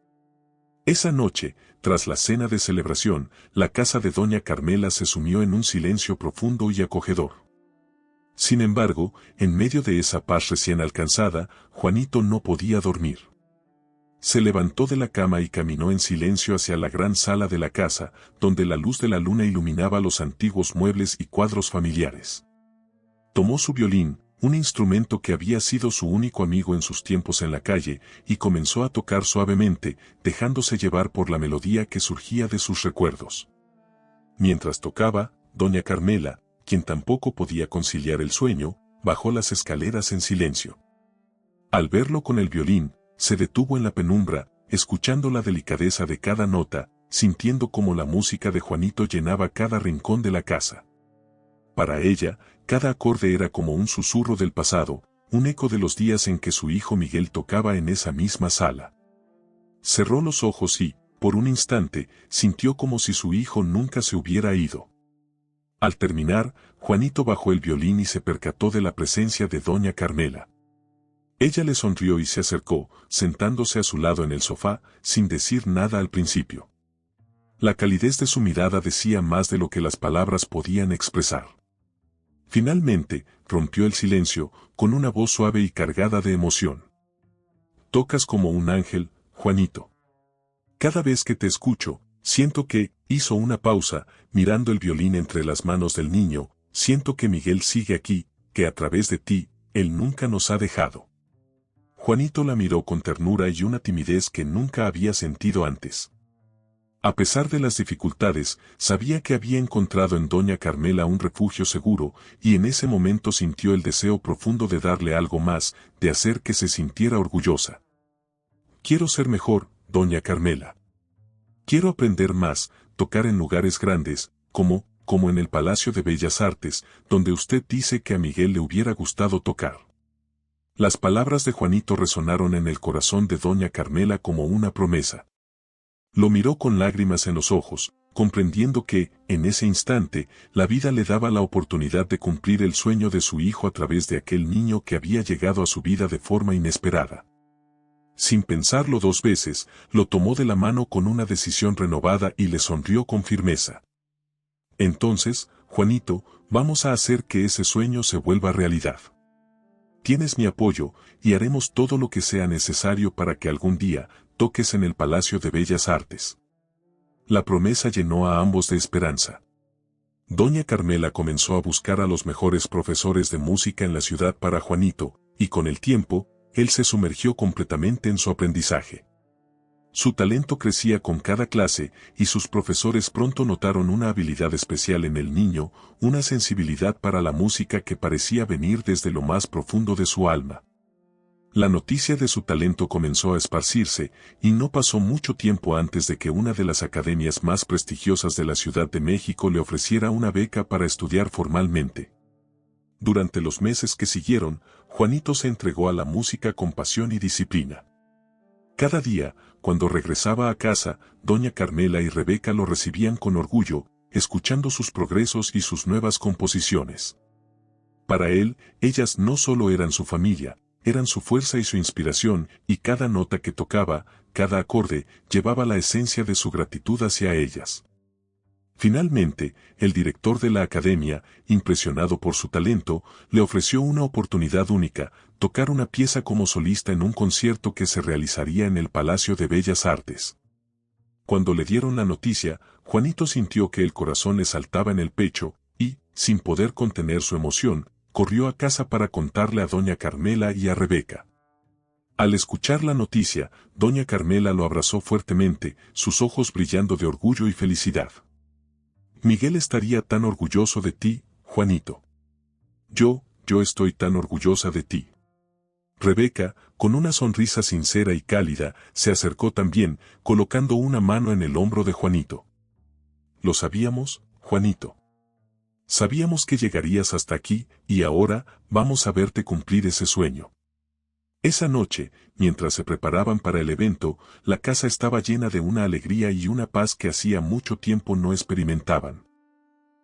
Esa noche, tras la cena de celebración, la casa de doña Carmela se sumió en un silencio profundo y acogedor. Sin embargo, en medio de esa paz recién alcanzada, Juanito no podía dormir. Se levantó de la cama y caminó en silencio hacia la gran sala de la casa, donde la luz de la luna iluminaba los antiguos muebles y cuadros familiares. Tomó su violín, un instrumento que había sido su único amigo en sus tiempos en la calle, y comenzó a tocar suavemente, dejándose llevar por la melodía que surgía de sus recuerdos. Mientras tocaba, doña Carmela, quien tampoco podía conciliar el sueño, bajó las escaleras en silencio. Al verlo con el violín, se detuvo en la penumbra, escuchando la delicadeza de cada nota, sintiendo cómo la música de Juanito llenaba cada rincón de la casa. Para ella, cada acorde era como un susurro del pasado, un eco de los días en que su hijo Miguel tocaba en esa misma sala. Cerró los ojos y, por un instante, sintió como si su hijo nunca se hubiera ido. Al terminar, Juanito bajó el violín y se percató de la presencia de doña Carmela. Ella le sonrió y se acercó, sentándose a su lado en el sofá, sin decir nada al principio. La calidez de su mirada decía más de lo que las palabras podían expresar. Finalmente, rompió el silencio, con una voz suave y cargada de emoción. «Tocas como un ángel, Juanito. Cada vez que te escucho, siento que», hizo una pausa, mirando el violín entre las manos del niño, «siento que Miguel sigue aquí, que a través de ti, él nunca nos ha dejado». Juanito la miró con ternura y una timidez que nunca había sentido antes. A pesar de las dificultades, sabía que había encontrado en doña Carmela un refugio seguro, y en ese momento sintió el deseo profundo de darle algo más, de hacer que se sintiera orgullosa. «Quiero ser mejor, doña Carmela. Quiero aprender más, tocar en lugares grandes, como en el Palacio de Bellas Artes, donde usted dice que a Miguel le hubiera gustado tocar». Las palabras de Juanito resonaron en el corazón de doña Carmela como una promesa. Lo miró con lágrimas en los ojos, comprendiendo que, en ese instante, la vida le daba la oportunidad de cumplir el sueño de su hijo a través de aquel niño que había llegado a su vida de forma inesperada. Sin pensarlo dos veces, lo tomó de la mano con una decisión renovada y le sonrió con firmeza. «Entonces, Juanito, vamos a hacer que ese sueño se vuelva realidad. Tienes mi apoyo, y haremos todo lo que sea necesario para que algún día toques en el Palacio de Bellas Artes». La promesa llenó a ambos de esperanza. Doña Carmela comenzó a buscar a los mejores profesores de música en la ciudad para Juanito, y con el tiempo, él se sumergió completamente en su aprendizaje. Su talento crecía con cada clase, y sus profesores pronto notaron una habilidad especial en el niño, una sensibilidad para la música que parecía venir desde lo más profundo de su alma. La noticia de su talento comenzó a esparcirse, y no pasó mucho tiempo antes de que una de las academias más prestigiosas de la Ciudad de México le ofreciera una beca para estudiar formalmente. Durante los meses que siguieron, Juanito se entregó a la música con pasión y disciplina. Cada día, cuando regresaba a casa, doña Carmela y Rebeca lo recibían con orgullo, escuchando sus progresos y sus nuevas composiciones. Para él, ellas no solo eran su familia, eran su fuerza y su inspiración, y cada nota que tocaba, cada acorde, llevaba la esencia de su gratitud hacia ellas. Finalmente, el director de la academia, impresionado por su talento, le ofreció una oportunidad única, tocar una pieza como solista en un concierto que se realizaría en el Palacio de Bellas Artes. Cuando le dieron la noticia, Juanito sintió que el corazón le saltaba en el pecho, y, sin poder contener su emoción, corrió a casa para contarle a doña Carmela y a Rebeca. Al escuchar la noticia, doña Carmela lo abrazó fuertemente, sus ojos brillando de orgullo y felicidad. «Miguel estaría tan orgulloso de ti, Juanito. Yo estoy tan orgullosa de ti». Rebeca, con una sonrisa sincera y cálida, se acercó también, colocando una mano en el hombro de Juanito. «Lo sabíamos, Juanito. Sabíamos que llegarías hasta aquí, y ahora vamos a verte cumplir ese sueño». Esa noche, mientras se preparaban para el evento, la casa estaba llena de una alegría y una paz que hacía mucho tiempo no experimentaban.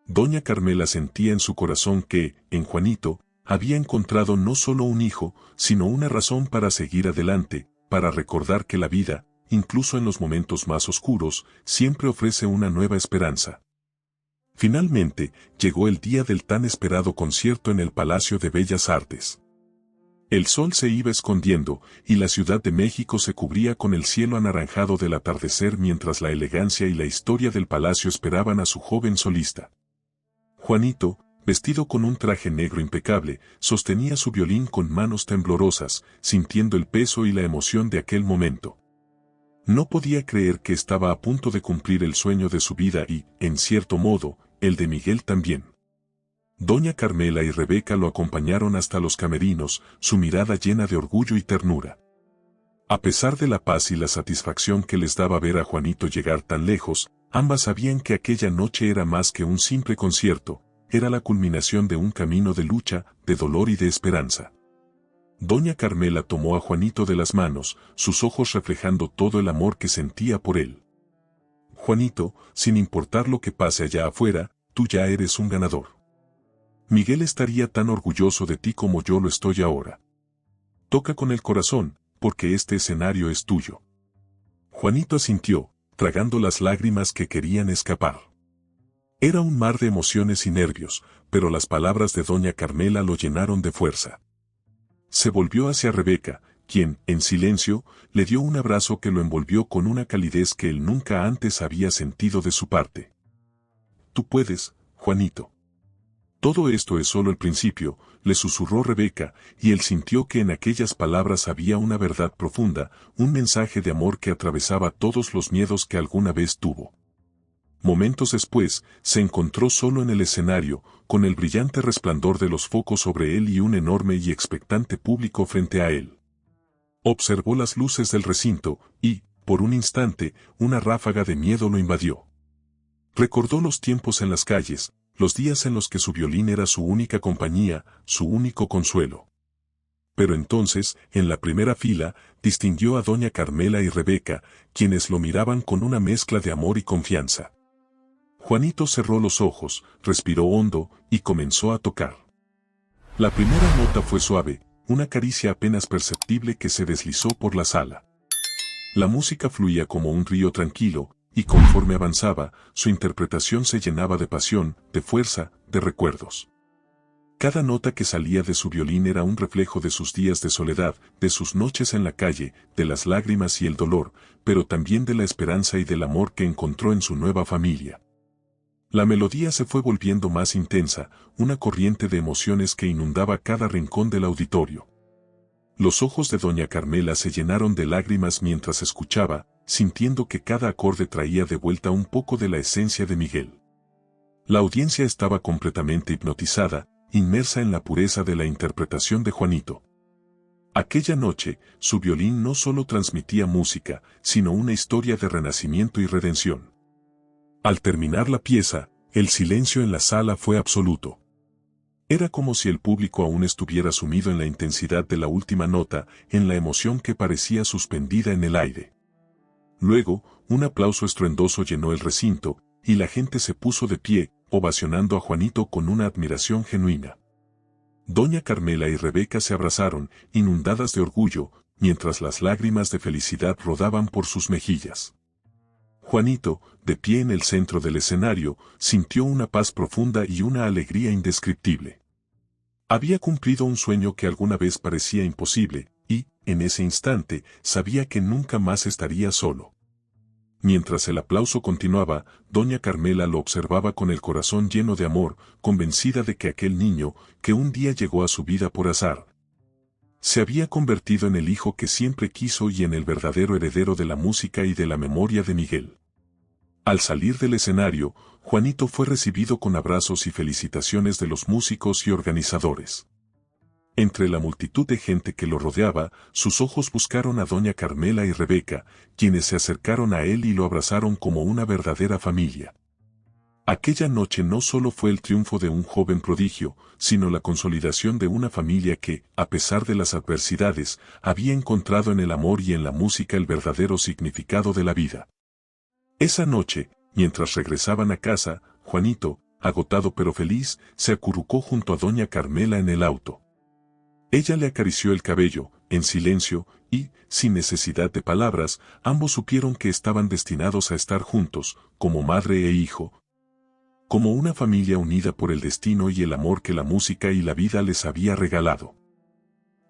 Doña Carmela sentía en su corazón que, en Juanito, había encontrado no solo un hijo, sino una razón para seguir adelante, para recordar que la vida, incluso en los momentos más oscuros, siempre ofrece una nueva esperanza. Finalmente, llegó el día del tan esperado concierto en el Palacio de Bellas Artes. El sol se iba escondiendo, y la Ciudad de México se cubría con el cielo anaranjado del atardecer mientras la elegancia y la historia del palacio esperaban a su joven solista. Juanito, vestido con un traje negro impecable, sostenía su violín con manos temblorosas, sintiendo el peso y la emoción de aquel momento. No podía creer que estaba a punto de cumplir el sueño de su vida y, en cierto modo, el de Miguel también. Doña Carmela y Rebeca lo acompañaron hasta los camerinos, su mirada llena de orgullo y ternura. A pesar de la paz y la satisfacción que les daba ver a Juanito llegar tan lejos, ambas sabían que aquella noche era más que un simple concierto, era la culminación de un camino de lucha, de dolor y de esperanza. Doña Carmela tomó a Juanito de las manos, sus ojos reflejando todo el amor que sentía por él. Juanito, sin importar lo que pase allá afuera, tú ya eres un ganador. Miguel estaría tan orgulloso de ti como yo lo estoy ahora. Toca con el corazón, porque este escenario es tuyo. Juanito asintió, tragando las lágrimas que querían escapar. Era un mar de emociones y nervios, pero las palabras de Doña Carmela lo llenaron de fuerza. Se volvió hacia Rebeca, quien, en silencio, le dio un abrazo que lo envolvió con una calidez que él nunca antes había sentido de su parte. Tú puedes, Juanito. Todo esto es solo el principio, le susurró Rebeca, y él sintió que en aquellas palabras había una verdad profunda, un mensaje de amor que atravesaba todos los miedos que alguna vez tuvo. Momentos después, se encontró solo en el escenario, con el brillante resplandor de los focos sobre él y un enorme y expectante público frente a él. Observó las luces del recinto, y, por un instante, una ráfaga de miedo lo invadió. Recordó los tiempos en las calles, los días en los que su violín era su única compañía, su único consuelo. Pero entonces, en la primera fila, distinguió a Doña Carmela y Rebeca, quienes lo miraban con una mezcla de amor y confianza. Juanito cerró los ojos, respiró hondo, y comenzó a tocar. La primera nota fue suave, una caricia apenas perceptible que se deslizó por la sala. La música fluía como un río tranquilo, y conforme avanzaba, su interpretación se llenaba de pasión, de fuerza, de recuerdos. Cada nota que salía de su violín era un reflejo de sus días de soledad, de sus noches en la calle, de las lágrimas y el dolor, pero también de la esperanza y del amor que encontró en su nueva familia. La melodía se fue volviendo más intensa, una corriente de emociones que inundaba cada rincón del auditorio. Los ojos de Doña Carmela se llenaron de lágrimas mientras escuchaba, sintiendo que cada acorde traía de vuelta un poco de la esencia de Miguel. La audiencia estaba completamente hipnotizada, inmersa en la pureza de la interpretación de Juanito. Aquella noche, su violín no solo transmitía música, sino una historia de renacimiento y redención. Al terminar la pieza, el silencio en la sala fue absoluto. Era como si el público aún estuviera sumido en la intensidad de la última nota, en la emoción que parecía suspendida en el aire. Luego, un aplauso estruendoso llenó el recinto, y la gente se puso de pie, ovacionando a Juanito con una admiración genuina. Doña Carmela y Rebeca se abrazaron, inundadas de orgullo, mientras las lágrimas de felicidad rodaban por sus mejillas. Juanito, de pie en el centro del escenario, sintió una paz profunda y una alegría indescriptible. Había cumplido un sueño que alguna vez parecía imposible, y, en ese instante, sabía que nunca más estaría solo. Mientras el aplauso continuaba, Doña Carmela lo observaba con el corazón lleno de amor, convencida de que aquel niño, que un día llegó a su vida por azar, se había convertido en el hijo que siempre quiso y en el verdadero heredero de la música y de la memoria de Miguel. Al salir del escenario, Juanito fue recibido con abrazos y felicitaciones de los músicos y organizadores. Entre la multitud de gente que lo rodeaba, sus ojos buscaron a Doña Carmela y Rebeca, quienes se acercaron a él y lo abrazaron como una verdadera familia. Aquella noche no solo fue el triunfo de un joven prodigio, sino la consolidación de una familia que, a pesar de las adversidades, había encontrado en el amor y en la música el verdadero significado de la vida. Esa noche, mientras regresaban a casa, Juanito, agotado pero feliz, se acurrucó junto a doña Carmela en el auto. Ella le acarició el cabello, en silencio, y, sin necesidad de palabras, ambos supieron que estaban destinados a estar juntos, como madre e hijo, como una familia unida por el destino y el amor que la música y la vida les había regalado.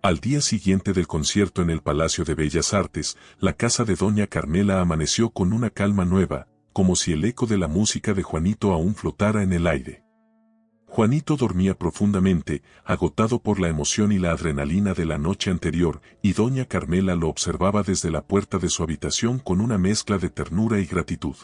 Al día siguiente del concierto en el Palacio de Bellas Artes, la casa de doña Carmela amaneció con una calma nueva, como si el eco de la música de Juanito aún flotara en el aire. Juanito dormía profundamente, agotado por la emoción y la adrenalina de la noche anterior, y doña Carmela lo observaba desde la puerta de su habitación con una mezcla de ternura y gratitud.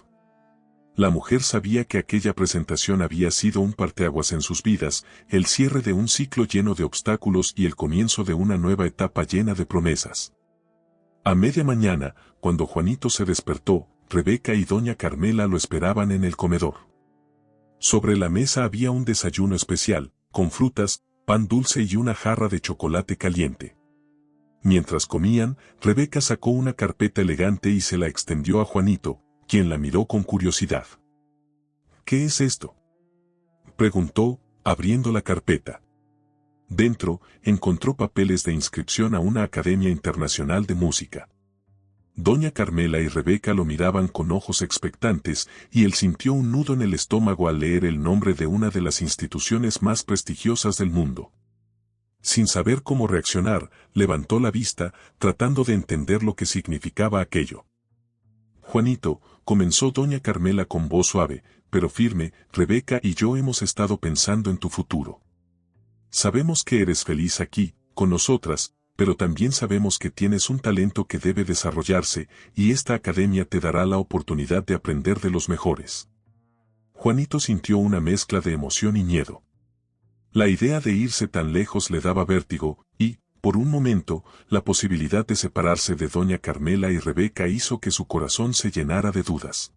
La mujer sabía que aquella presentación había sido un parteaguas en sus vidas, el cierre de un ciclo lleno de obstáculos y el comienzo de una nueva etapa llena de promesas. A media mañana, cuando Juanito se despertó, Rebeca y doña Carmela lo esperaban en el comedor. Sobre la mesa había un desayuno especial, con frutas, pan dulce y una jarra de chocolate caliente. Mientras comían, Rebeca sacó una carpeta elegante y se la extendió a Juanito, quien la miró con curiosidad. ¿Qué es esto?, preguntó, abriendo la carpeta. Dentro, encontró papeles de inscripción a una academia internacional de música. Doña Carmela y Rebeca lo miraban con ojos expectantes, y él sintió un nudo en el estómago al leer el nombre de una de las instituciones más prestigiosas del mundo. Sin saber cómo reaccionar, levantó la vista, tratando de entender lo que significaba aquello. Juanito, comenzó doña Carmela con voz suave, pero firme, Rebeca y yo hemos estado pensando en tu futuro. Sabemos que eres feliz aquí, con nosotras, pero también sabemos que tienes un talento que debe desarrollarse, y esta academia te dará la oportunidad de aprender de los mejores. Juanito sintió una mezcla de emoción y miedo. La idea de irse tan lejos le daba vértigo, y, por un momento, la posibilidad de separarse de doña Carmela y Rebeca hizo que su corazón se llenara de dudas.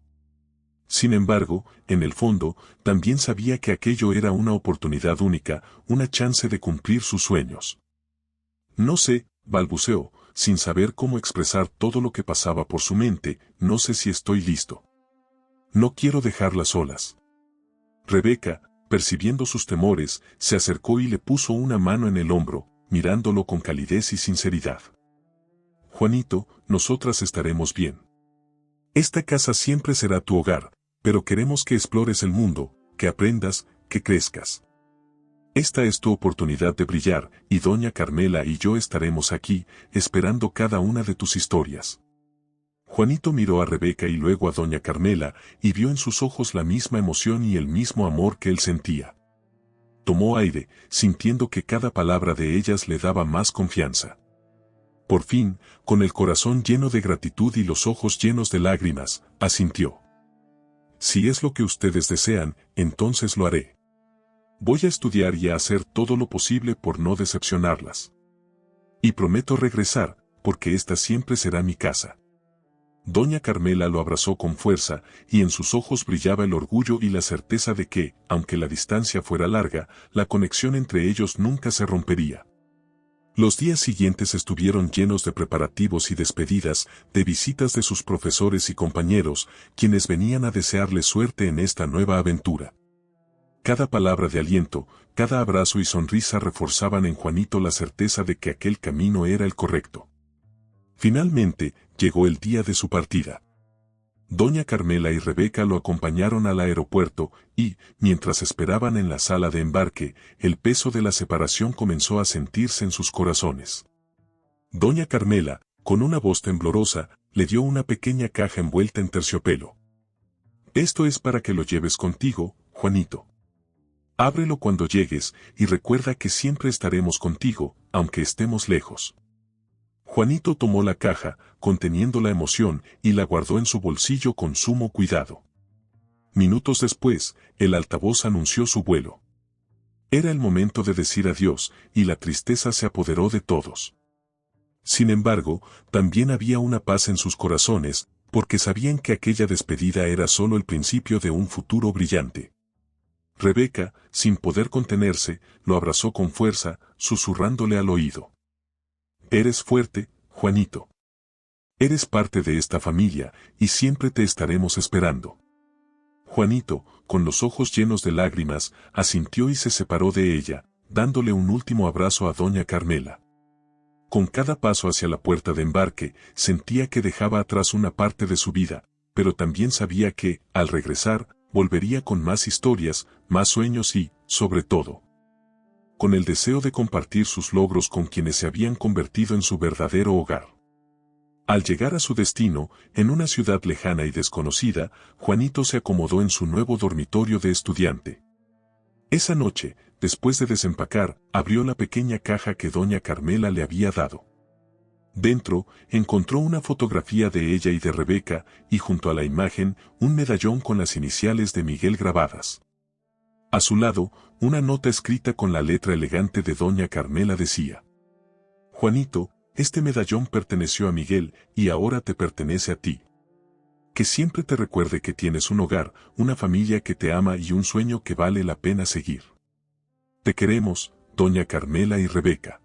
Sin embargo, en el fondo, también sabía que aquello era una oportunidad única, una chance de cumplir sus sueños. No sé, balbuceó, sin saber cómo expresar todo lo que pasaba por su mente, no sé si estoy listo. No quiero dejarlas solas. Rebeca, percibiendo sus temores, se acercó y le puso una mano en el hombro, mirándolo con calidez y sinceridad. Juanito, nosotras estaremos bien. Esta casa siempre será tu hogar, pero queremos que explores el mundo, que aprendas, que crezcas. Esta es tu oportunidad de brillar, y doña Carmela y yo estaremos aquí, esperando cada una de tus historias. Juanito miró a Rebeca y luego a doña Carmela, y vio en sus ojos la misma emoción y el mismo amor que él sentía. Tomó aire, sintiendo que cada palabra de ellas le daba más confianza. Por fin, con el corazón lleno de gratitud y los ojos llenos de lágrimas, asintió. Si es lo que ustedes desean, entonces lo haré. Voy a estudiar y a hacer todo lo posible por no decepcionarlas. Y prometo regresar, porque esta siempre será mi casa. Doña Carmela lo abrazó con fuerza, y en sus ojos brillaba el orgullo y la certeza de que, aunque la distancia fuera larga, la conexión entre ellos nunca se rompería. Los días siguientes estuvieron llenos de preparativos y despedidas, de visitas de sus profesores y compañeros, quienes venían a desearle suerte en esta nueva aventura. Cada palabra de aliento, cada abrazo y sonrisa reforzaban en Juanito la certeza de que aquel camino era el correcto. Finalmente, llegó el día de su partida. Doña Carmela y Rebeca lo acompañaron al aeropuerto y, mientras esperaban en la sala de embarque, el peso de la separación comenzó a sentirse en sus corazones. Doña Carmela, con una voz temblorosa, le dio una pequeña caja envuelta en terciopelo. Esto es para que lo lleves contigo, Juanito. Ábrelo cuando llegues y recuerda que siempre estaremos contigo, aunque estemos lejos. Juanito tomó la caja, conteniendo la emoción, y la guardó en su bolsillo con sumo cuidado. Minutos después, el altavoz anunció su vuelo. Era el momento de decir adiós, y la tristeza se apoderó de todos. Sin embargo, también había una paz en sus corazones, porque sabían que aquella despedida era solo el principio de un futuro brillante. Rebeca, sin poder contenerse, lo abrazó con fuerza, susurrándole al oído. Eres fuerte, Juanito. Eres parte de esta familia, y siempre te estaremos esperando. Juanito, con los ojos llenos de lágrimas, asintió y se separó de ella, dándole un último abrazo a doña Carmela. Con cada paso hacia la puerta de embarque, sentía que dejaba atrás una parte de su vida, pero también sabía que, al regresar, volvería con más historias, más sueños y, sobre todo, con el deseo de compartir sus logros con quienes se habían convertido en su verdadero hogar. Al llegar a su destino, en una ciudad lejana y desconocida, Juanito se acomodó en su nuevo dormitorio de estudiante. Esa noche, después de desempacar, abrió la pequeña caja que doña Carmela le había dado. Dentro, encontró una fotografía de ella y de Rebeca, y junto a la imagen, un medallón con las iniciales de Miguel grabadas. A su lado, una nota escrita con la letra elegante de doña Carmela decía: Juanito, este medallón perteneció a Miguel, y ahora te pertenece a ti. Que siempre te recuerde que tienes un hogar, una familia que te ama y un sueño que vale la pena seguir. Te queremos, doña Carmela y Rebeca.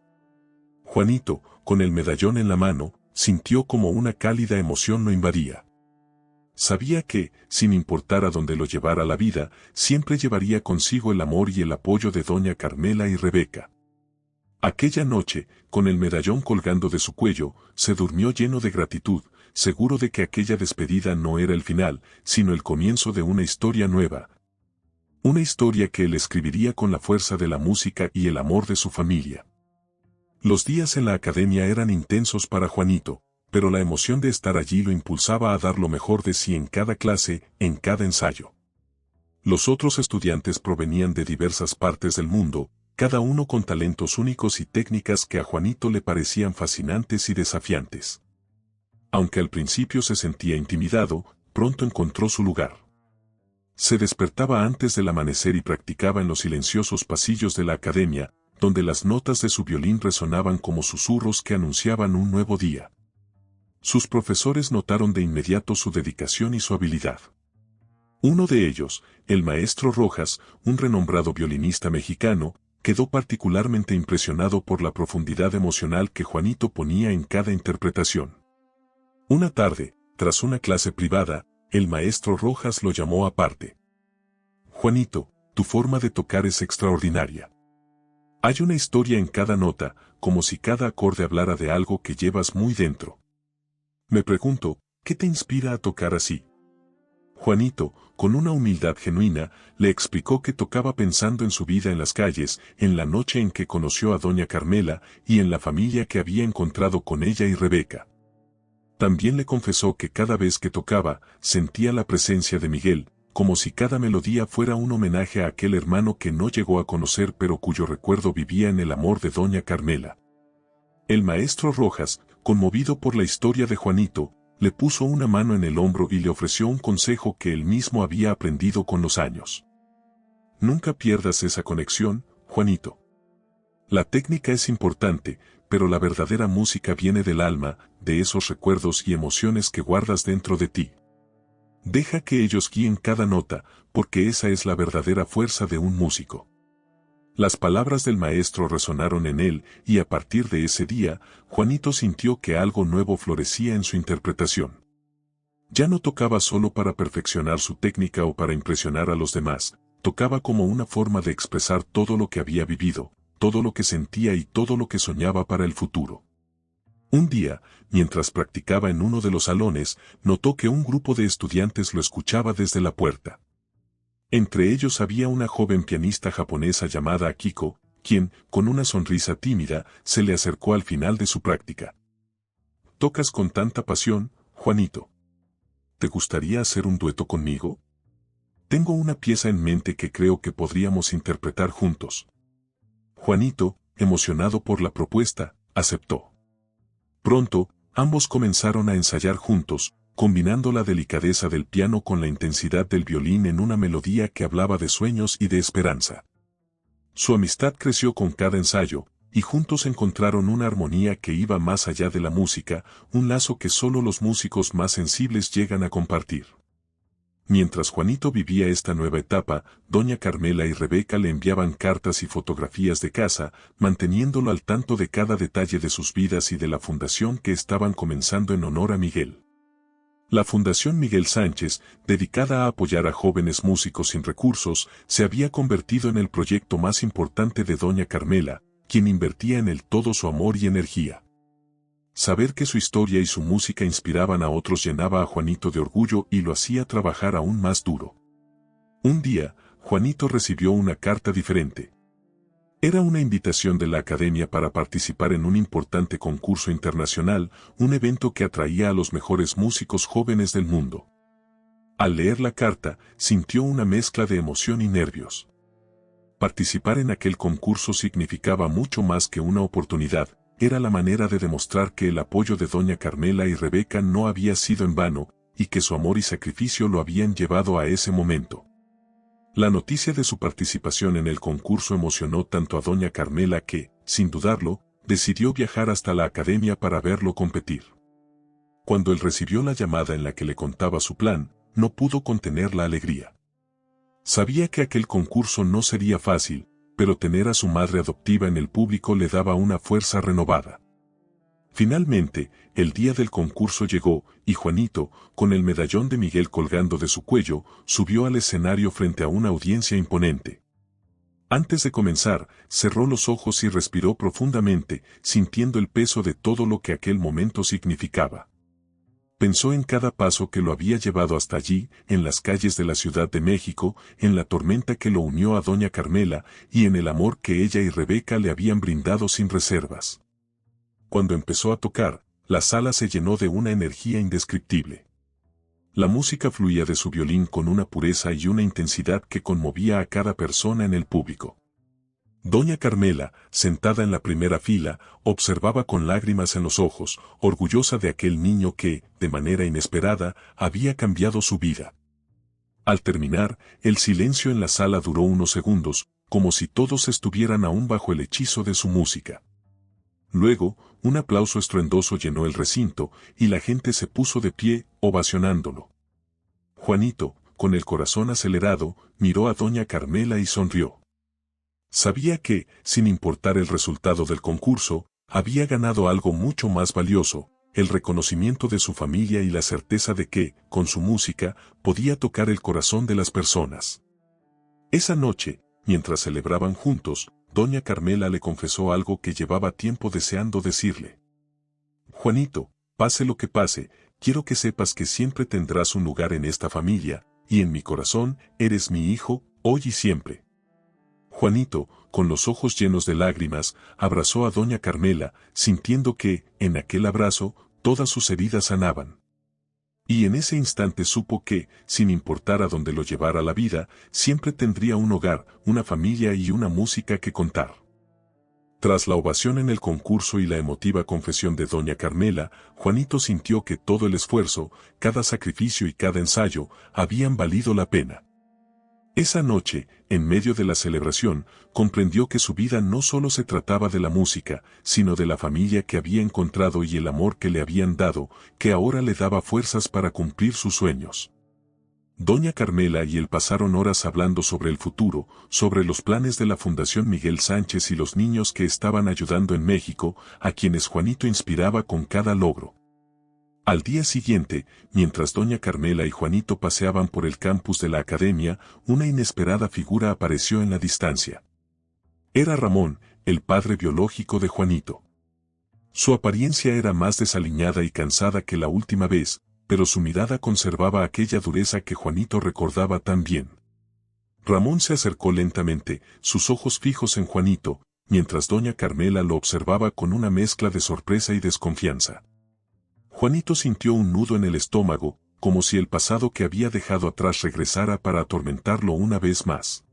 Juanito, con el medallón en la mano, sintió como una cálida emoción lo invadía. Sabía que, sin importar a dónde lo llevara la vida, siempre llevaría consigo el amor y el apoyo de doña Carmela y Rebeca. Aquella noche, con el medallón colgando de su cuello, se durmió lleno de gratitud, seguro de que aquella despedida no era el final, sino el comienzo de una historia nueva. Una historia que él escribiría con la fuerza de la música y el amor de su familia. Los días en la academia eran intensos para Juanito, pero la emoción de estar allí lo impulsaba a dar lo mejor de sí en cada clase, en cada ensayo. Los otros estudiantes provenían de diversas partes del mundo, cada uno con talentos únicos y técnicas que a Juanito le parecían fascinantes y desafiantes. Aunque al principio se sentía intimidado, pronto encontró su lugar. Se despertaba antes del amanecer y practicaba en los silenciosos pasillos de la academia, donde las notas de su violín resonaban como susurros que anunciaban un nuevo día. Sus profesores notaron de inmediato su dedicación y su habilidad. Uno de ellos, el maestro Rojas, un renombrado violinista mexicano, quedó particularmente impresionado por la profundidad emocional que Juanito ponía en cada interpretación. Una tarde, tras una clase privada, el maestro Rojas lo llamó aparte. Juanito, tu forma de tocar es extraordinaria. Hay una historia en cada nota, como si cada acorde hablara de algo que llevas muy dentro. Me pregunto, ¿qué te inspira a tocar así? Juanito, con una humildad genuina, le explicó que tocaba pensando en su vida en las calles, en la noche en que conoció a doña Carmela y en la familia que había encontrado con ella y Rebeca. También le confesó que cada vez que tocaba, sentía la presencia de Miguel, como si cada melodía fuera un homenaje a aquel hermano que no llegó a conocer pero cuyo recuerdo vivía en el amor de doña Carmela. El maestro Rojas, conmovido por la historia de Juanito, le puso una mano en el hombro y le ofreció un consejo que él mismo había aprendido con los años. Nunca pierdas esa conexión, Juanito. La técnica es importante, pero la verdadera música viene del alma, de esos recuerdos y emociones que guardas dentro de ti. Deja que ellos guíen cada nota, porque esa es la verdadera fuerza de un músico. Las palabras del maestro resonaron en él, y a partir de ese día, Juanito sintió que algo nuevo florecía en su interpretación. Ya no tocaba solo para perfeccionar su técnica o para impresionar a los demás, tocaba como una forma de expresar todo lo que había vivido, todo lo que sentía y todo lo que soñaba para el futuro. Un día, mientras practicaba en uno de los salones, notó que un grupo de estudiantes lo escuchaba desde la puerta. Entre ellos había una joven pianista japonesa llamada Akiko, quien, con una sonrisa tímida, se le acercó al final de su práctica. «Tocas con tanta pasión, Juanito. ¿Te gustaría hacer un dueto conmigo? Tengo una pieza en mente que creo que podríamos interpretar juntos». Juanito, emocionado por la propuesta, aceptó. Pronto, ambos comenzaron a ensayar juntos, combinando la delicadeza del piano con la intensidad del violín en una melodía que hablaba de sueños y de esperanza. Su amistad creció con cada ensayo, y juntos encontraron una armonía que iba más allá de la música, un lazo que solo los músicos más sensibles llegan a compartir. Mientras Juanito vivía esta nueva etapa, doña Carmela y Rebeca le enviaban cartas y fotografías de casa, manteniéndolo al tanto de cada detalle de sus vidas y de la fundación que estaban comenzando en honor a Miguel. La Fundación Miguel Sánchez, dedicada a apoyar a jóvenes músicos sin recursos, se había convertido en el proyecto más importante de doña Carmela, quien invertía en él todo su amor y energía. Saber que su historia y su música inspiraban a otros llenaba a Juanito de orgullo y lo hacía trabajar aún más duro. Un día, Juanito recibió una carta diferente. Era una invitación de la academia para participar en un importante concurso internacional, un evento que atraía a los mejores músicos jóvenes del mundo. Al leer la carta, sintió una mezcla de emoción y nervios. Participar en aquel concurso significaba mucho más que una oportunidad. Era la manera de demostrar que el apoyo de doña Carmela y Rebeca no había sido en vano, y que su amor y sacrificio lo habían llevado a ese momento. La noticia de su participación en el concurso emocionó tanto a doña Carmela que, sin dudarlo, decidió viajar hasta la academia para verlo competir. Cuando él recibió la llamada en la que le contaba su plan, no pudo contener la alegría. Sabía que aquel concurso no sería fácil, pero tener a su madre adoptiva en el público le daba una fuerza renovada. Finalmente, el día del concurso llegó, y Juanito, con el medallón de Miguel colgando de su cuello, subió al escenario frente a una audiencia imponente. Antes de comenzar, cerró los ojos y respiró profundamente, sintiendo el peso de todo lo que aquel momento significaba. Pensó en cada paso que lo había llevado hasta allí, en las calles de la Ciudad de México, en la tormenta que lo unió a doña Carmela, y en el amor que ella y Rebeca le habían brindado sin reservas. Cuando empezó a tocar, la sala se llenó de una energía indescriptible. La música fluía de su violín con una pureza y una intensidad que conmovía a cada persona en el público. Doña Carmela, sentada en la primera fila, observaba con lágrimas en los ojos, orgullosa de aquel niño que, de manera inesperada, había cambiado su vida. Al terminar, el silencio en la sala duró unos segundos, como si todos estuvieran aún bajo el hechizo de su música. Luego, un aplauso estruendoso llenó el recinto, y la gente se puso de pie, ovacionándolo. Juanito, con el corazón acelerado, miró a doña Carmela y sonrió. Sabía que, sin importar el resultado del concurso, había ganado algo mucho más valioso, el reconocimiento de su familia y la certeza de que, con su música, podía tocar el corazón de las personas. Esa noche, mientras celebraban juntos, doña Carmela le confesó algo que llevaba tiempo deseando decirle. Juanito, pase lo que pase, quiero que sepas que siempre tendrás un lugar en esta familia, y en mi corazón, eres mi hijo, hoy y siempre. Juanito, con los ojos llenos de lágrimas, abrazó a doña Carmela, sintiendo que, en aquel abrazo, todas sus heridas sanaban. Y en ese instante supo que, sin importar a dónde lo llevara la vida, siempre tendría un hogar, una familia y una música que contar. Tras la ovación en el concurso y la emotiva confesión de doña Carmela, Juanito sintió que todo el esfuerzo, cada sacrificio y cada ensayo, habían valido la pena. Esa noche, en medio de la celebración, comprendió que su vida no solo se trataba de la música, sino de la familia que había encontrado y el amor que le habían dado, que ahora le daba fuerzas para cumplir sus sueños. Doña Carmela y él pasaron horas hablando sobre el futuro, sobre los planes de la Fundación Miguel Sánchez y los niños que estaban ayudando en México, a quienes Juanito inspiraba con cada logro. Al día siguiente, mientras doña Carmela y Juanito paseaban por el campus de la academia, una inesperada figura apareció en la distancia. Era Ramón, el padre biológico de Juanito. Su apariencia era más desaliñada y cansada que la última vez, pero su mirada conservaba aquella dureza que Juanito recordaba tan bien. Ramón se acercó lentamente, sus ojos fijos en Juanito, mientras doña Carmela lo observaba con una mezcla de sorpresa y desconfianza. Juanito sintió un nudo en el estómago, como si el pasado que había dejado atrás regresara para atormentarlo una vez más.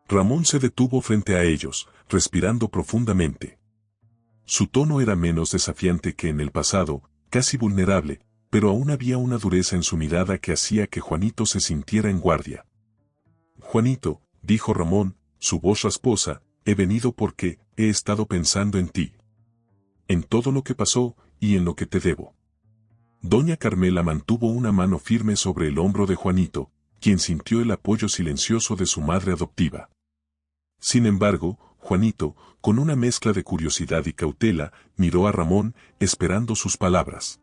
Ramón se detuvo frente a ellos, respirando profundamente. Su tono era menos desafiante que en el pasado, casi vulnerable, pero aún había una dureza en su mirada que hacía que Juanito se sintiera en guardia. «Juanito», dijo Ramón, su voz rasposa, «he venido porque, he estado pensando en ti. En todo lo que pasó, y en lo que te debo. Doña Carmela mantuvo una mano firme sobre el hombro de Juanito, quien sintió el apoyo silencioso de su madre adoptiva. Sin embargo, Juanito, con una mezcla de curiosidad y cautela, miró a Ramón, esperando sus palabras.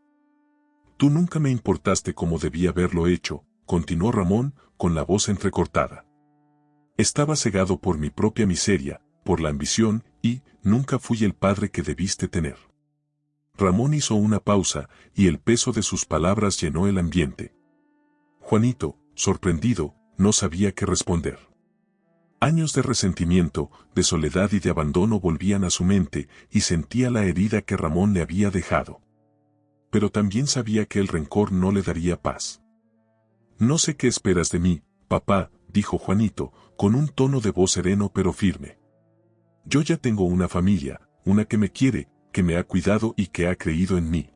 Tú nunca me importaste como debía haberlo hecho, continuó Ramón, con la voz entrecortada. Estaba cegado por mi propia miseria, por la ambición, y nunca fui el padre que debiste tener. Ramón hizo una pausa, y el peso de sus palabras llenó el ambiente. Juanito, sorprendido, no sabía qué responder. Años de resentimiento, de soledad y de abandono volvían a su mente, y sentía la herida que Ramón le había dejado. Pero también sabía que el rencor no le daría paz. No sé qué esperas de mí, papá, dijo Juanito, con un tono de voz sereno pero firme. Yo ya tengo una familia, una que me quiere, que me ha cuidado y que ha creído en mí.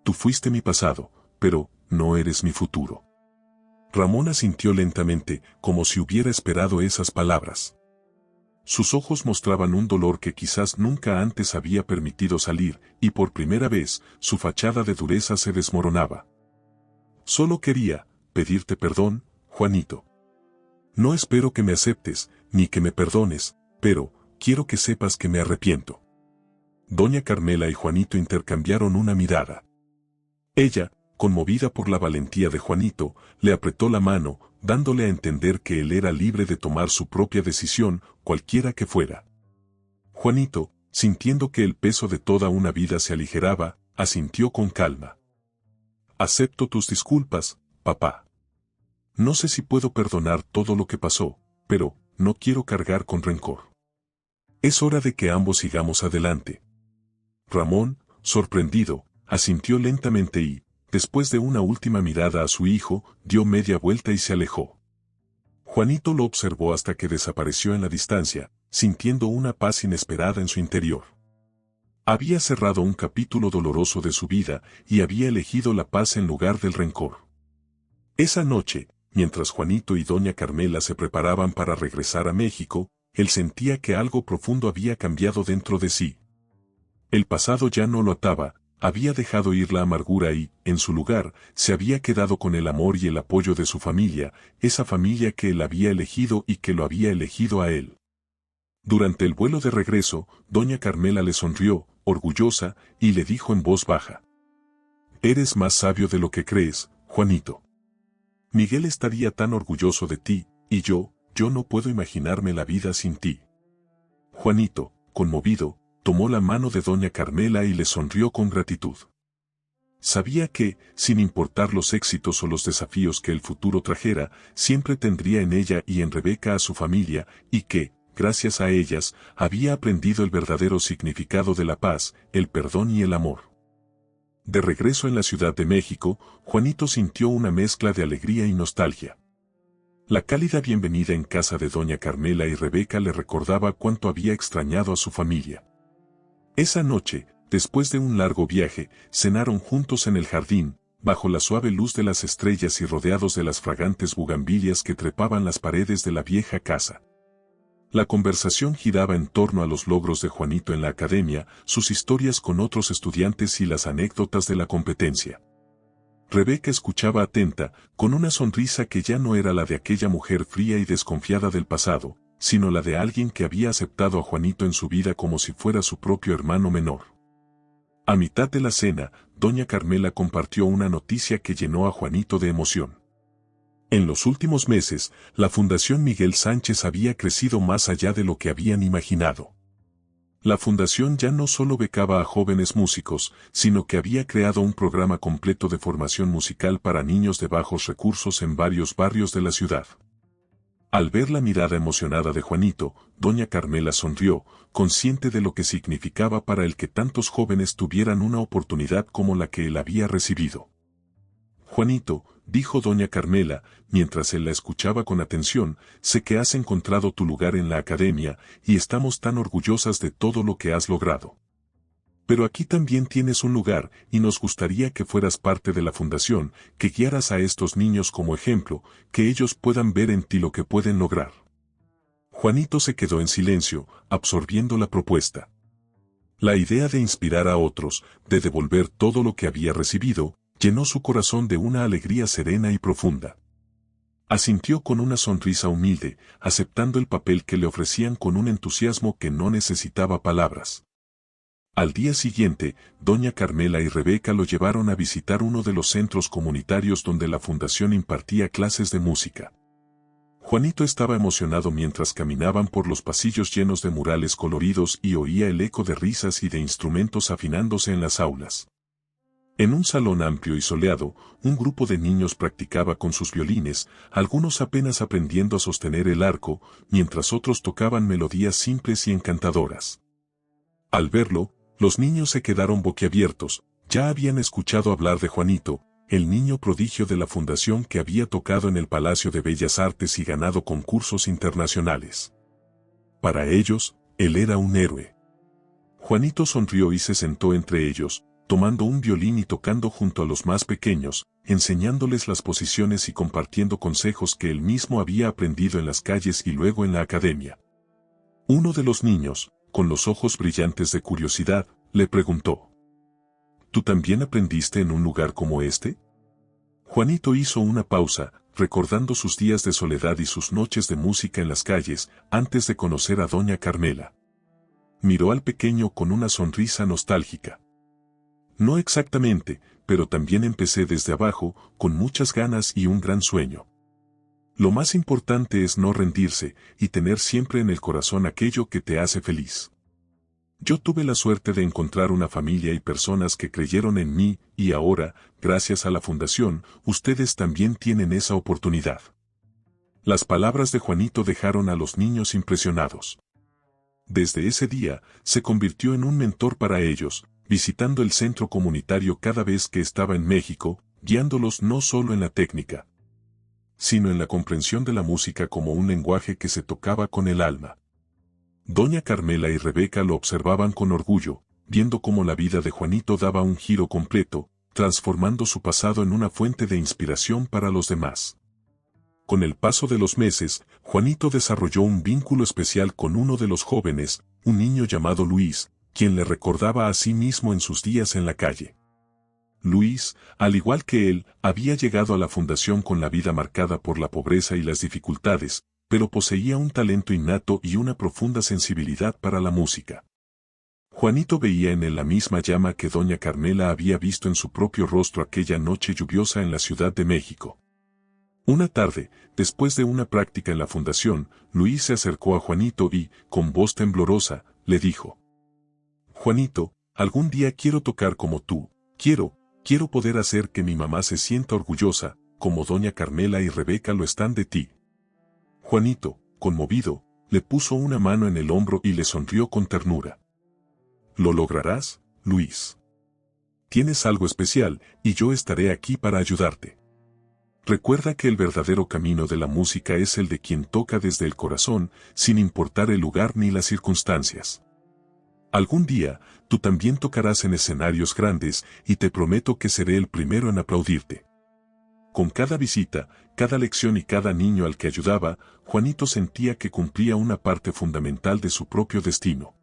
Tú fuiste mi pasado, pero no eres mi futuro. Ramón asintió lentamente, como si hubiera esperado esas palabras. Sus ojos mostraban un dolor que quizás nunca antes había permitido salir, y por primera vez, su fachada de dureza se desmoronaba. Solo quería pedirte perdón, Juanito. No espero que me aceptes, ni que me perdones, pero quiero que sepas que me arrepiento. Doña Carmela y Juanito intercambiaron una mirada. Ella, conmovida por la valentía de Juanito, le apretó la mano, dándole a entender que él era libre de tomar su propia decisión, cualquiera que fuera. Juanito, sintiendo que el peso de toda una vida se aligeraba, asintió con calma. Acepto tus disculpas, papá. No sé si puedo perdonar todo lo que pasó, pero no quiero cargar con rencor. Es hora de que ambos sigamos adelante. Ramón, sorprendido, asintió lentamente y, después de una última mirada a su hijo, dio media vuelta y se alejó. Juanito lo observó hasta que desapareció en la distancia, sintiendo una paz inesperada en su interior. Había cerrado un capítulo doloroso de su vida y había elegido la paz en lugar del rencor. Esa noche, mientras Juanito y doña Carmela se preparaban para regresar a México, él sentía que algo profundo había cambiado dentro de sí. El pasado ya no lo ataba, había dejado ir la amargura y, en su lugar, se había quedado con el amor y el apoyo de su familia, esa familia que él había elegido y que lo había elegido a él. Durante el vuelo de regreso, doña Carmela le sonrió, orgullosa, y le dijo en voz baja: Eres más sabio de lo que crees, Juanito. Miguel estaría tan orgulloso de ti, y yo no puedo imaginarme la vida sin ti. Juanito, conmovido, tomó la mano de doña Carmela y le sonrió con gratitud. Sabía que, sin importar los éxitos o los desafíos que el futuro trajera, siempre tendría en ella y en Rebeca a su familia, y que, gracias a ellas, había aprendido el verdadero significado de la paz, el perdón y el amor. De regreso en la Ciudad de México, Juanito sintió una mezcla de alegría y nostalgia. La cálida bienvenida en casa de doña Carmela y Rebeca le recordaba cuánto había extrañado a su familia. Esa noche, después de un largo viaje, cenaron juntos en el jardín, bajo la suave luz de las estrellas y rodeados de las fragantes bugambilias que trepaban las paredes de la vieja casa. La conversación giraba en torno a los logros de Juanito en la academia, sus historias con otros estudiantes y las anécdotas de la competencia. Rebeca escuchaba atenta, con una sonrisa que ya no era la de aquella mujer fría y desconfiada del pasado, sino la de alguien que había aceptado a Juanito en su vida como si fuera su propio hermano menor. A mitad de la cena, doña Carmela compartió una noticia que llenó a Juanito de emoción. En los últimos meses, la Fundación Miguel Sánchez había crecido más allá de lo que habían imaginado. La fundación ya no solo becaba a jóvenes músicos, sino que había creado un programa completo de formación musical para niños de bajos recursos en varios barrios de la ciudad. Al ver la mirada emocionada de Juanito, doña Carmela sonrió, consciente de lo que significaba para él que tantos jóvenes tuvieran una oportunidad como la que él había recibido. Juanito, dijo doña Carmela, mientras él la escuchaba con atención, sé que has encontrado tu lugar en la academia, y estamos tan orgullosas de todo lo que has logrado. Pero aquí también tienes un lugar, y nos gustaría que fueras parte de la fundación, que guiaras a estos niños como ejemplo, que ellos puedan ver en ti lo que pueden lograr. Juanito se quedó en silencio, absorbiendo la propuesta. La idea de inspirar a otros, de devolver todo lo que había recibido, llenó su corazón de una alegría serena y profunda. Asintió con una sonrisa humilde, aceptando el papel que le ofrecían con un entusiasmo que no necesitaba palabras. Al día siguiente, doña Carmela y Rebeca lo llevaron a visitar uno de los centros comunitarios donde la fundación impartía clases de música. Juanito estaba emocionado mientras caminaban por los pasillos llenos de murales coloridos y oía el eco de risas y de instrumentos afinándose en las aulas. En un salón amplio y soleado, un grupo de niños practicaba con sus violines, algunos apenas aprendiendo a sostener el arco, mientras otros tocaban melodías simples y encantadoras. Al verlo, los niños se quedaron boquiabiertos, ya habían escuchado hablar de Juanito, el niño prodigio de la fundación que había tocado en el Palacio de Bellas Artes y ganado concursos internacionales. Para ellos, él era un héroe. Juanito sonrió y se sentó entre ellos, tomando un violín y tocando junto a los más pequeños, enseñándoles las posiciones y compartiendo consejos que él mismo había aprendido en las calles y luego en la academia. Uno de los niños, con los ojos brillantes de curiosidad, le preguntó: ¿Tú también aprendiste en un lugar como este? Juanito hizo una pausa, recordando sus días de soledad y sus noches de música en las calles, antes de conocer a doña Carmela. Miró al pequeño con una sonrisa nostálgica. No exactamente, pero también empecé desde abajo, con muchas ganas y un gran sueño. Lo más importante es no rendirse, y tener siempre en el corazón aquello que te hace feliz. Yo tuve la suerte de encontrar una familia y personas que creyeron en mí, y ahora, gracias a la fundación, ustedes también tienen esa oportunidad. Las palabras de Juanito dejaron a los niños impresionados. Desde ese día, se convirtió en un mentor para ellos, visitando el centro comunitario cada vez que estaba en México, guiándolos no solo en la técnica, sino en la comprensión de la música como un lenguaje que se tocaba con el alma. Doña Carmela y Rebeca lo observaban con orgullo, viendo cómo la vida de Juanito daba un giro completo, transformando su pasado en una fuente de inspiración para los demás. Con el paso de los meses, Juanito desarrolló un vínculo especial con uno de los jóvenes, un niño llamado Luis, quien le recordaba a sí mismo en sus días en la calle. Luis, al igual que él, había llegado a la fundación con la vida marcada por la pobreza y las dificultades, pero poseía un talento innato y una profunda sensibilidad para la música. Juanito veía en él la misma llama que doña Carmela había visto en su propio rostro aquella noche lluviosa en la Ciudad de México. Una tarde, después de una práctica en la fundación, Luis se acercó a Juanito y, con voz temblorosa, le dijo: «Juanito, algún día quiero tocar como tú, quiero poder hacer que mi mamá se sienta orgullosa, como doña Carmela y Rebeca lo están de ti». Juanito, conmovido, le puso una mano en el hombro y le sonrió con ternura. «Lo lograrás, Luis. Tienes algo especial, y yo estaré aquí para ayudarte. Recuerda que el verdadero camino de la música es el de quien toca desde el corazón, sin importar el lugar ni las circunstancias. Algún día, tú también tocarás en escenarios grandes, y te prometo que seré el primero en aplaudirte». Con cada visita, cada lección y cada niño al que ayudaba, Juanito sentía que cumplía una parte fundamental de su propio destino.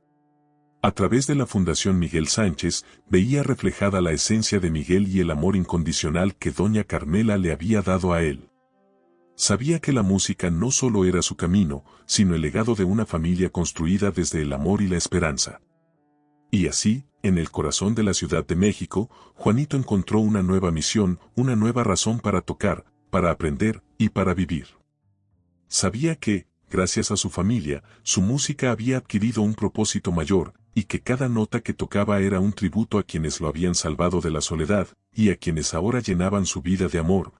A través de la Fundación Miguel Sánchez, veía reflejada la esencia de Miguel y el amor incondicional que doña Carmela le había dado a él. Sabía que la música no solo era su camino, sino el legado de una familia construida desde el amor y la esperanza. Y así, en el corazón de la Ciudad de México, Juanito encontró una nueva misión, una nueva razón para tocar, para aprender y para vivir. Sabía que, gracias a su familia, su música había adquirido un propósito mayor, y que cada nota que tocaba era un tributo a quienes lo habían salvado de la soledad, y a quienes ahora llenaban su vida de amor,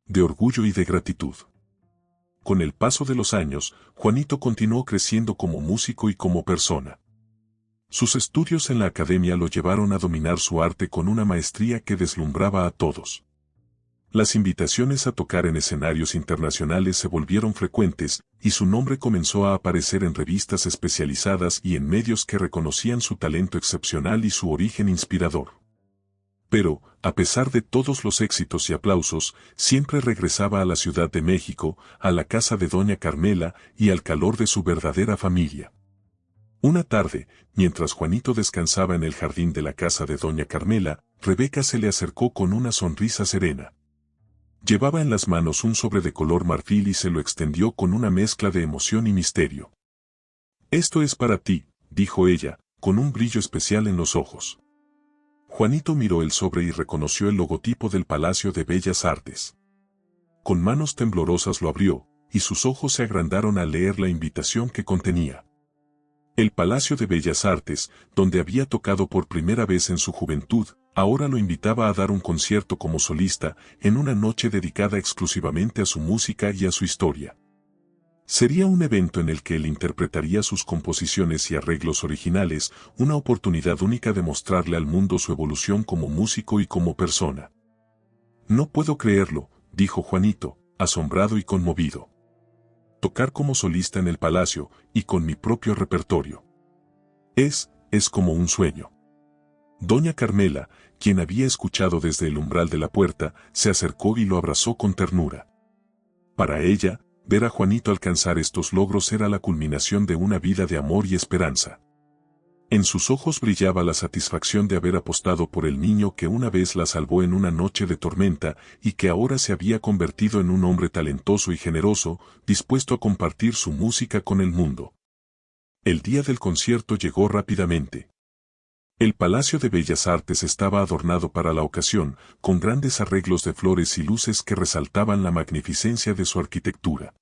de orgullo y de gratitud. Con el paso de los años, Juanito continuó creciendo como músico y como persona. Sus estudios en la academia lo llevaron a dominar su arte con una maestría que deslumbraba a todos. Las invitaciones a tocar en escenarios internacionales se volvieron frecuentes, y su nombre comenzó a aparecer en revistas especializadas y en medios que reconocían su talento excepcional y su origen inspirador. Pero, a pesar de todos los éxitos y aplausos, siempre regresaba a la Ciudad de México, a la casa de doña Carmela y al calor de su verdadera familia. Una tarde, mientras Juanito descansaba en el jardín de la casa de doña Carmela, Rebeca se le acercó con una sonrisa serena. Llevaba en las manos un sobre de color marfil y se lo extendió con una mezcla de emoción y misterio. «Esto es para ti», dijo ella, con un brillo especial en los ojos. Juanito miró el sobre y reconoció el logotipo del Palacio de Bellas Artes. Con manos temblorosas lo abrió, y sus ojos se agrandaron al leer la invitación que contenía. El Palacio de Bellas Artes, donde había tocado por primera vez en su juventud, ahora lo invitaba a dar un concierto como solista, en una noche dedicada exclusivamente a su música y a su historia. Sería un evento en el que él interpretaría sus composiciones y arreglos originales, una oportunidad única de mostrarle al mundo su evolución como músico y como persona. «No puedo creerlo», dijo Juanito, asombrado y conmovido. «Tocar como solista en el palacio, y con mi propio repertorio. Es como un sueño». Doña Carmela, quien había escuchado desde el umbral de la puerta, se acercó y lo abrazó con ternura. Para ella, ver a Juanito alcanzar estos logros era la culminación de una vida de amor y esperanza. En sus ojos brillaba la satisfacción de haber apostado por el niño que una vez la salvó en una noche de tormenta y que ahora se había convertido en un hombre talentoso y generoso, dispuesto a compartir su música con el mundo. El día del concierto llegó rápidamente. El Palacio de Bellas Artes estaba adornado para la ocasión, con grandes arreglos de flores y luces que resaltaban la magnificencia de su arquitectura.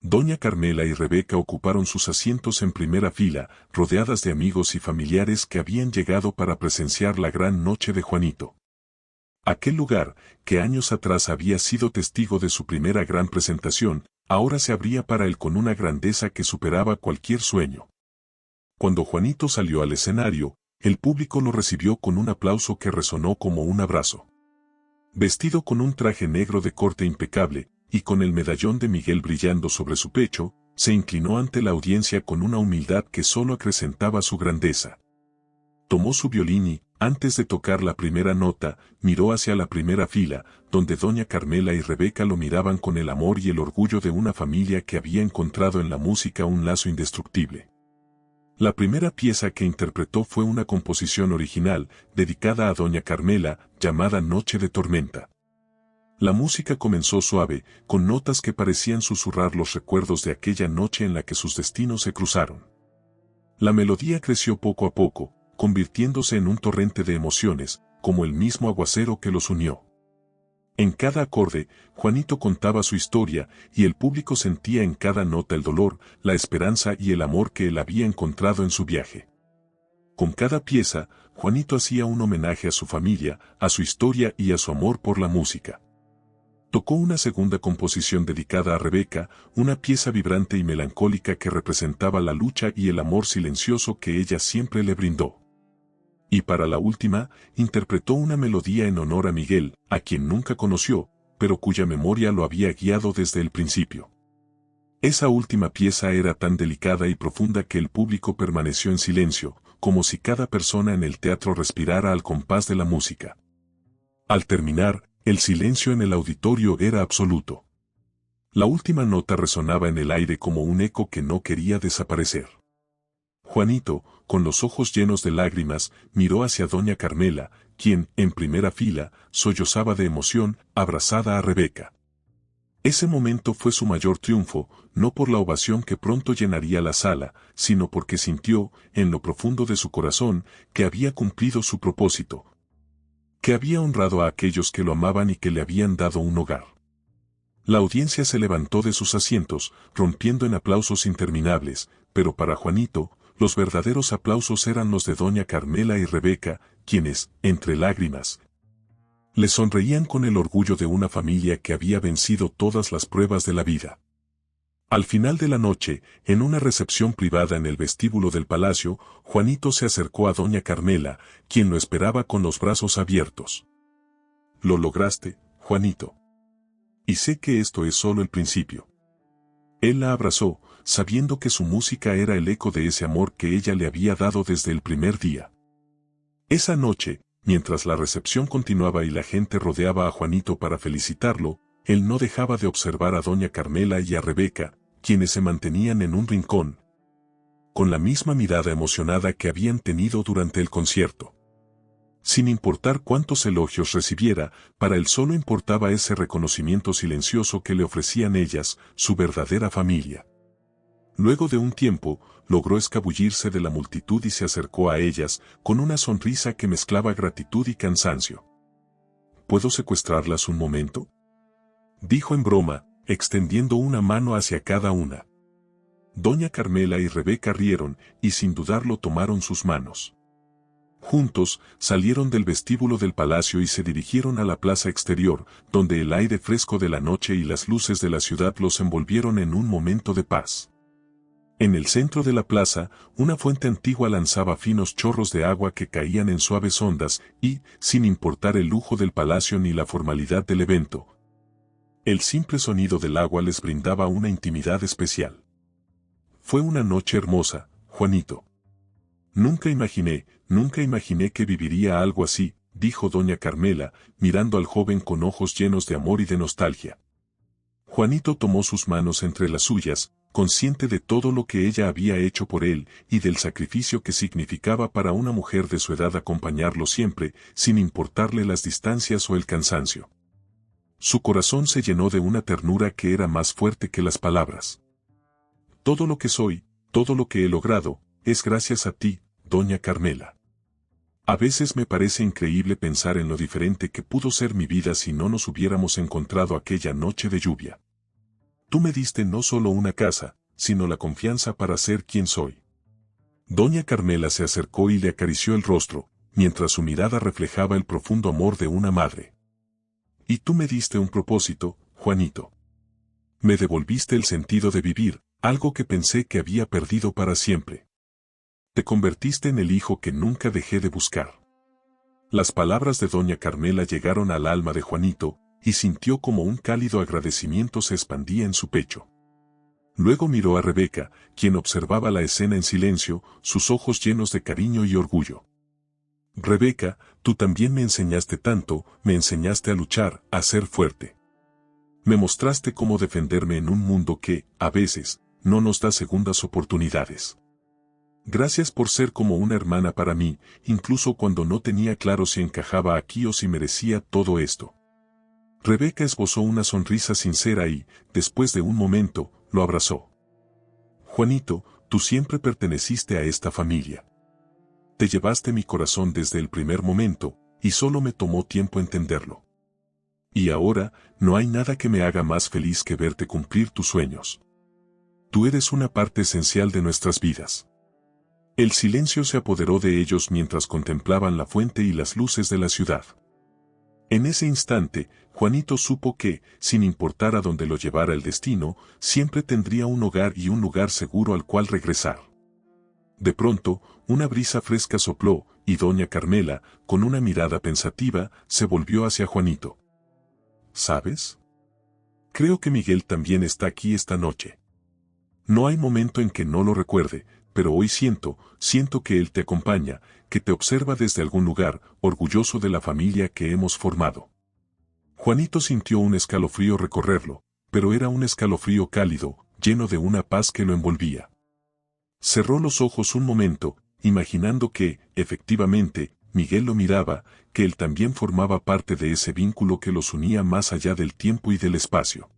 Doña Carmela y Rebeca ocuparon sus asientos en primera fila, rodeadas de amigos y familiares que habían llegado para presenciar la gran noche de Juanito. Aquel lugar, que años atrás había sido testigo de su primera gran presentación, ahora se abría para él con una grandeza que superaba cualquier sueño. Cuando Juanito salió al escenario, el público lo recibió con un aplauso que resonó como un abrazo. Vestido con un traje negro de corte impecable, y con el medallón de Miguel brillando sobre su pecho, se inclinó ante la audiencia con una humildad que solo acrecentaba su grandeza. Tomó su violín y, antes de tocar la primera nota, miró hacia la primera fila, donde doña Carmela y Rebeca lo miraban con el amor y el orgullo de una familia que había encontrado en la música un lazo indestructible. La primera pieza que interpretó fue una composición original, dedicada a doña Carmela, llamada Noche de Tormenta. La música comenzó suave, con notas que parecían susurrar los recuerdos de aquella noche en la que sus destinos se cruzaron. La melodía creció poco a poco, convirtiéndose en un torrente de emociones, como el mismo aguacero que los unió. En cada acorde, Juanito contaba su historia, y el público sentía en cada nota el dolor, la esperanza y el amor que él había encontrado en su viaje. Con cada pieza, Juanito hacía un homenaje a su familia, a su historia y a su amor por la música. Tocó una segunda composición dedicada a Rebeca, una pieza vibrante y melancólica que representaba la lucha y el amor silencioso que ella siempre le brindó. Y para la última, interpretó una melodía en honor a Miguel, a quien nunca conoció, pero cuya memoria lo había guiado desde el principio. Esa última pieza era tan delicada y profunda que el público permaneció en silencio, como si cada persona en el teatro respirara al compás de la música. Al terminar, el silencio en el auditorio era absoluto. La última nota resonaba en el aire como un eco que no quería desaparecer. Juanito, con los ojos llenos de lágrimas, miró hacia doña Carmela, quien, en primera fila, sollozaba de emoción, abrazada a Rebeca. Ese momento fue su mayor triunfo, no por la ovación que pronto llenaría la sala, sino porque sintió, en lo profundo de su corazón, que había cumplido su propósito, que había honrado a aquellos que lo amaban y que le habían dado un hogar. La audiencia se levantó de sus asientos, rompiendo en aplausos interminables, pero para Juanito, los verdaderos aplausos eran los de doña Carmela y Rebeca, quienes, entre lágrimas, le sonreían con el orgullo de una familia que había vencido todas las pruebas de la vida. Al final de la noche, en una recepción privada en el vestíbulo del palacio, Juanito se acercó a doña Carmela, quien lo esperaba con los brazos abiertos. «Lo lograste, Juanito. Y sé que esto es solo el principio». Él la abrazó, sabiendo que su música era el eco de ese amor que ella le había dado desde el primer día. Esa noche, mientras la recepción continuaba y la gente rodeaba a Juanito para felicitarlo, él no dejaba de observar a doña Carmela y a Rebeca, quienes se mantenían en un rincón, con la misma mirada emocionada que habían tenido durante el concierto. Sin importar cuántos elogios recibiera, para él solo importaba ese reconocimiento silencioso que le ofrecían ellas, su verdadera familia. Luego de un tiempo, logró escabullirse de la multitud y se acercó a ellas, con una sonrisa que mezclaba gratitud y cansancio. ¿Puedo secuestrarlas un momento?, dijo en broma, extendiendo una mano hacia cada una. Doña Carmela y Rebeca rieron, y sin dudarlo tomaron sus manos. Juntos, salieron del vestíbulo del palacio y se dirigieron a la plaza exterior, donde el aire fresco de la noche y las luces de la ciudad los envolvieron en un momento de paz. En el centro de la plaza, una fuente antigua lanzaba finos chorros de agua que caían en suaves ondas y, sin importar el lujo del palacio ni la formalidad del evento, el simple sonido del agua les brindaba una intimidad especial. Fue una noche hermosa, Juanito. Nunca imaginé que viviría algo así, dijo doña Carmela, mirando al joven con ojos llenos de amor y de nostalgia. Juanito tomó sus manos entre las suyas, consciente de todo lo que ella había hecho por él y del sacrificio que significaba para una mujer de su edad acompañarlo siempre, sin importarle las distancias o el cansancio. Su corazón se llenó de una ternura que era más fuerte que las palabras. Todo lo que soy, todo lo que he logrado, es gracias a ti, doña Carmela. A veces me parece increíble pensar en lo diferente que pudo ser mi vida si no nos hubiéramos encontrado aquella noche de lluvia. Tú me diste no solo una casa, sino la confianza para ser quien soy. Doña Carmela se acercó y le acarició el rostro, mientras su mirada reflejaba el profundo amor de una madre. Y tú me diste un propósito, Juanito. Me devolviste el sentido de vivir, algo que pensé que había perdido para siempre. Te convertiste en el hijo que nunca dejé de buscar. Las palabras de doña Carmela llegaron al alma de Juanito, y sintió como un cálido agradecimiento se expandía en su pecho. Luego miró a Rebeca, quien observaba la escena en silencio, sus ojos llenos de cariño y orgullo. Rebeca, tú también me enseñaste tanto, me enseñaste a luchar, a ser fuerte. Me mostraste cómo defenderme en un mundo que, a veces, no nos da segundas oportunidades. Gracias por ser como una hermana para mí, incluso cuando no tenía claro si encajaba aquí o si merecía todo esto. Rebeca esbozó una sonrisa sincera y, después de un momento, lo abrazó. Juanito, tú siempre perteneciste a esta familia. Te llevaste mi corazón desde el primer momento, y solo me tomó tiempo entenderlo. Y ahora, no hay nada que me haga más feliz que verte cumplir tus sueños. Tú eres una parte esencial de nuestras vidas. El silencio se apoderó de ellos mientras contemplaban la fuente y las luces de la ciudad. En ese instante, Juanito supo que, sin importar a dónde lo llevara el destino, siempre tendría un hogar y un lugar seguro al cual regresar. De pronto, una brisa fresca sopló, y doña Carmela, con una mirada pensativa, se volvió hacia Juanito. ¿Sabes? Creo que Miguel también está aquí esta noche. No hay momento en que no lo recuerde, pero hoy siento que él te acompaña, que te observa desde algún lugar, orgulloso de la familia que hemos formado. Juanito sintió un escalofrío recorrerlo, pero era un escalofrío cálido, lleno de una paz que lo envolvía. Cerró los ojos un momento, imaginando que, efectivamente, Miguel lo miraba, que él también formaba parte de ese vínculo que los unía más allá del tiempo y del espacio.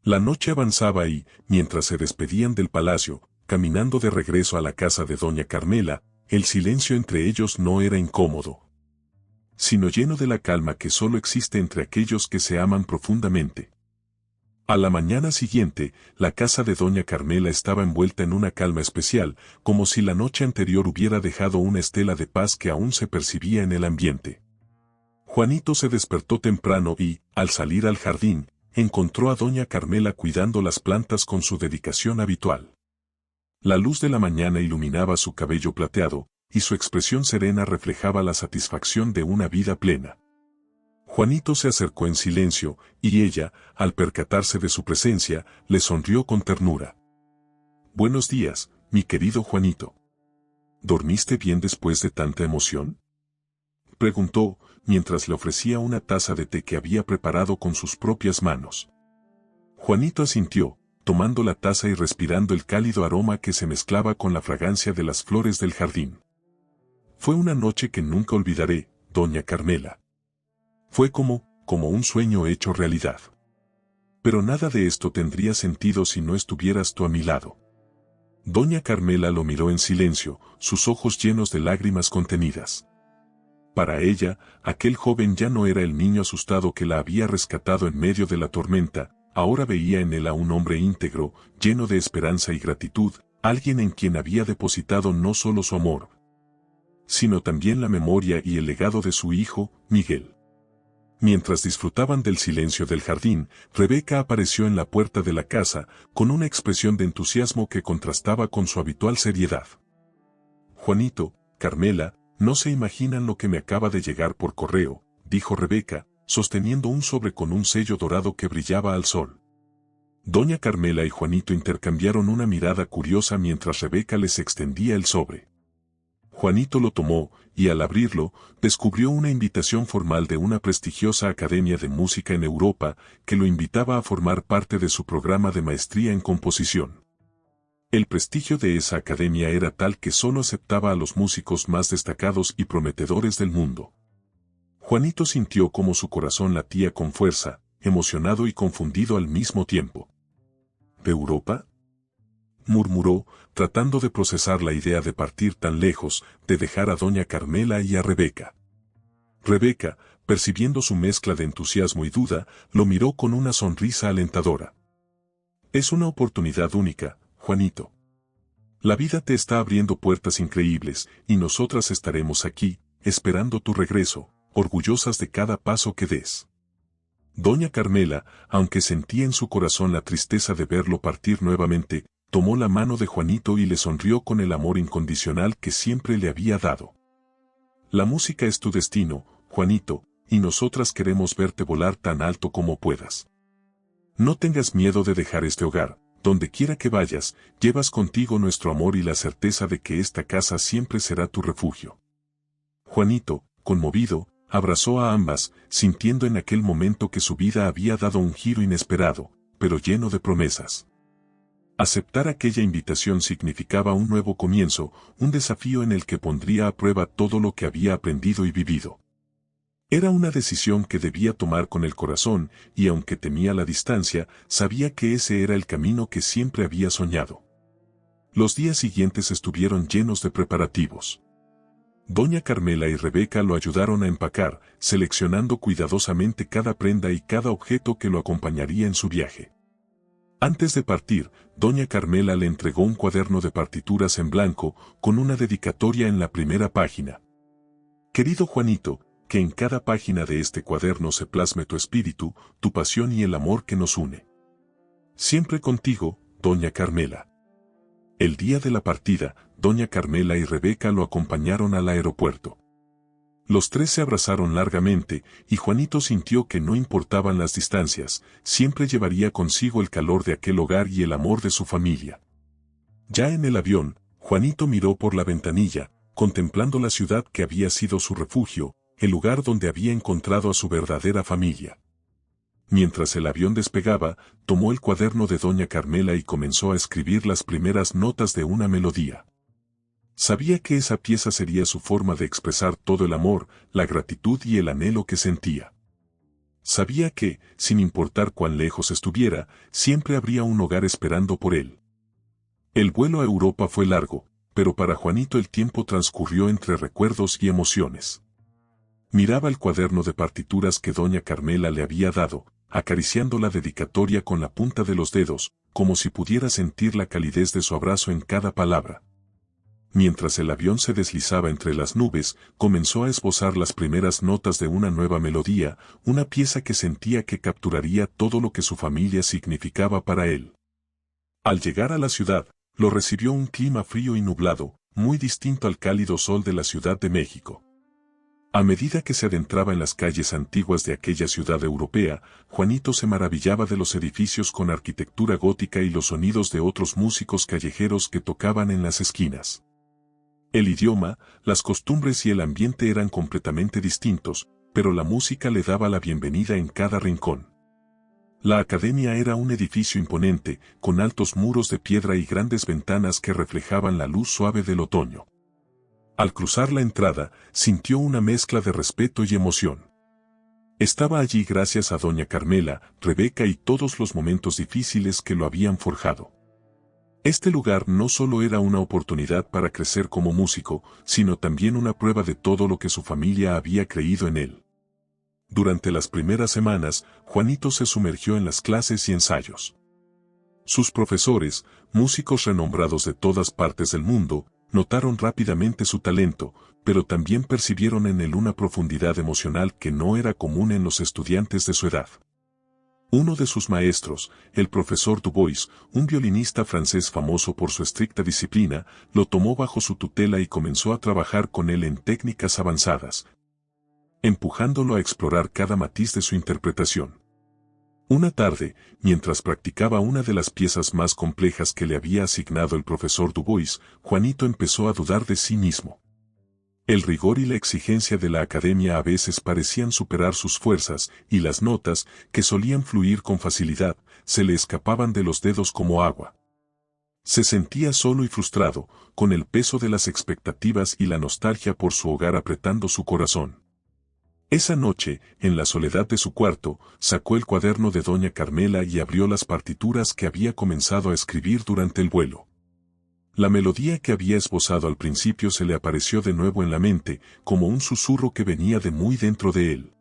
La noche avanzaba y, mientras se despedían del palacio, caminando de regreso a la casa de doña Carmela, el silencio entre ellos no era incómodo, sino lleno de la calma que solo existe entre aquellos que se aman profundamente. A la mañana siguiente, la casa de doña Carmela estaba envuelta en una calma especial, como si la noche anterior hubiera dejado una estela de paz que aún se percibía en el ambiente. Juanito se despertó temprano y, al salir al jardín, encontró a doña Carmela cuidando las plantas con su dedicación habitual. La luz de la mañana iluminaba su cabello plateado, y su expresión serena reflejaba la satisfacción de una vida plena. Juanito se acercó en silencio, y ella, al percatarse de su presencia, le sonrió con ternura. «Buenos días, mi querido Juanito. ¿Dormiste bien después de tanta emoción?». preguntó, mientras le ofrecía una taza de té que había preparado con sus propias manos. Juanito asintió, tomando la taza y respirando el cálido aroma que se mezclaba con la fragancia de las flores del jardín. Fue una noche que nunca olvidaré, doña Carmela. Fue como un sueño hecho realidad. Pero nada de esto tendría sentido si no estuvieras tú a mi lado. Doña Carmela lo miró en silencio, sus ojos llenos de lágrimas contenidas. Para ella, aquel joven ya no era el niño asustado que la había rescatado en medio de la tormenta, ahora veía en él a un hombre íntegro, lleno de esperanza y gratitud, alguien en quien había depositado no solo su amor, sino también la memoria y el legado de su hijo, Miguel. Mientras disfrutaban del silencio del jardín, Rebeca apareció en la puerta de la casa, con una expresión de entusiasmo que contrastaba con su habitual seriedad. Juanito, Carmela, no se imaginan lo que me acaba de llegar por correo, dijo Rebeca, sosteniendo un sobre con un sello dorado que brillaba al sol. Doña Carmela y Juanito intercambiaron una mirada curiosa mientras Rebeca les extendía el sobre. Juanito lo tomó, y al abrirlo, descubrió una invitación formal de una prestigiosa academia de música en Europa, que lo invitaba a formar parte de su programa de maestría en composición. El prestigio de esa academia era tal que solo aceptaba a los músicos más destacados y prometedores del mundo. Juanito sintió cómo su corazón latía con fuerza, emocionado y confundido al mismo tiempo. ¿De Europa?, murmuró, tratando de procesar la idea de partir tan lejos, de dejar a doña Carmela y a Rebeca. Rebeca, percibiendo su mezcla de entusiasmo y duda, lo miró con una sonrisa alentadora. Es una oportunidad única, Juanito. La vida te está abriendo puertas increíbles, y nosotras estaremos aquí, esperando tu regreso, orgullosas de cada paso que des. Doña Carmela, aunque sentía en su corazón la tristeza de verlo partir nuevamente, tomó la mano de Juanito y le sonrió con el amor incondicional que siempre le había dado. La música es tu destino, Juanito, y nosotras queremos verte volar tan alto como puedas. No tengas miedo de dejar este hogar, donde quiera que vayas, llevas contigo nuestro amor y la certeza de que esta casa siempre será tu refugio. Juanito, conmovido, abrazó a ambas, sintiendo en aquel momento que su vida había dado un giro inesperado, pero lleno de promesas. Aceptar aquella invitación significaba un nuevo comienzo, un desafío en el que pondría a prueba todo lo que había aprendido y vivido. Era una decisión que debía tomar con el corazón, y aunque temía la distancia, sabía que ese era el camino que siempre había soñado. Los días siguientes estuvieron llenos de preparativos. Doña Carmela y Rebeca lo ayudaron a empacar, seleccionando cuidadosamente cada prenda y cada objeto que lo acompañaría en su viaje. Antes de partir, doña Carmela le entregó un cuaderno de partituras en blanco, con una dedicatoria en la primera página. Querido Juanito, que en cada página de este cuaderno se plasme tu espíritu, tu pasión y el amor que nos une. Siempre contigo, doña Carmela. El día de la partida, doña Carmela y Rebeca lo acompañaron al aeropuerto. Los tres se abrazaron largamente, y Juanito sintió que no importaban las distancias, siempre llevaría consigo el calor de aquel hogar y el amor de su familia. Ya en el avión, Juanito miró por la ventanilla, contemplando la ciudad que había sido su refugio, el lugar donde había encontrado a su verdadera familia. Mientras el avión despegaba, tomó el cuaderno de doña Carmela y comenzó a escribir las primeras notas de una melodía. Sabía que esa pieza sería su forma de expresar todo el amor, la gratitud y el anhelo que sentía. Sabía que, sin importar cuán lejos estuviera, siempre habría un hogar esperando por él. El vuelo a Europa fue largo, pero para Juanito el tiempo transcurrió entre recuerdos y emociones. Miraba el cuaderno de partituras que doña Carmela le había dado, acariciando la dedicatoria con la punta de los dedos, como si pudiera sentir la calidez de su abrazo en cada palabra. Mientras el avión se deslizaba entre las nubes, comenzó a esbozar las primeras notas de una nueva melodía, una pieza que sentía que capturaría todo lo que su familia significaba para él. Al llegar a la ciudad, lo recibió un clima frío y nublado, muy distinto al cálido sol de la Ciudad de México. A medida que se adentraba en las calles antiguas de aquella ciudad europea, Juanito se maravillaba de los edificios con arquitectura gótica y los sonidos de otros músicos callejeros que tocaban en las esquinas. El idioma, las costumbres y el ambiente eran completamente distintos, pero la música le daba la bienvenida en cada rincón. La academia era un edificio imponente, con altos muros de piedra y grandes ventanas que reflejaban la luz suave del otoño. Al cruzar la entrada, sintió una mezcla de respeto y emoción. Estaba allí gracias a doña Carmela, Rebeca y todos los momentos difíciles que lo habían forjado. Este lugar no solo era una oportunidad para crecer como músico, sino también una prueba de todo lo que su familia había creído en él. Durante las primeras semanas, Juanito se sumergió en las clases y ensayos. Sus profesores, músicos renombrados de todas partes del mundo, notaron rápidamente su talento, pero también percibieron en él una profundidad emocional que no era común en los estudiantes de su edad. Uno de sus maestros, el profesor Dubois, un violinista francés famoso por su estricta disciplina, lo tomó bajo su tutela y comenzó a trabajar con él en técnicas avanzadas, empujándolo a explorar cada matiz de su interpretación. Una tarde, mientras practicaba una de las piezas más complejas que le había asignado el profesor Dubois, Juanito empezó a dudar de sí mismo. El rigor y la exigencia de la academia a veces parecían superar sus fuerzas, y las notas, que solían fluir con facilidad, se le escapaban de los dedos como agua. Se sentía solo y frustrado, con el peso de las expectativas y la nostalgia por su hogar apretando su corazón. Esa noche, en la soledad de su cuarto, sacó el cuaderno de doña Carmela y abrió las partituras que había comenzado a escribir durante el vuelo. La melodía que había esbozado al principio se le apareció de nuevo en la mente, como un susurro que venía de muy dentro de él.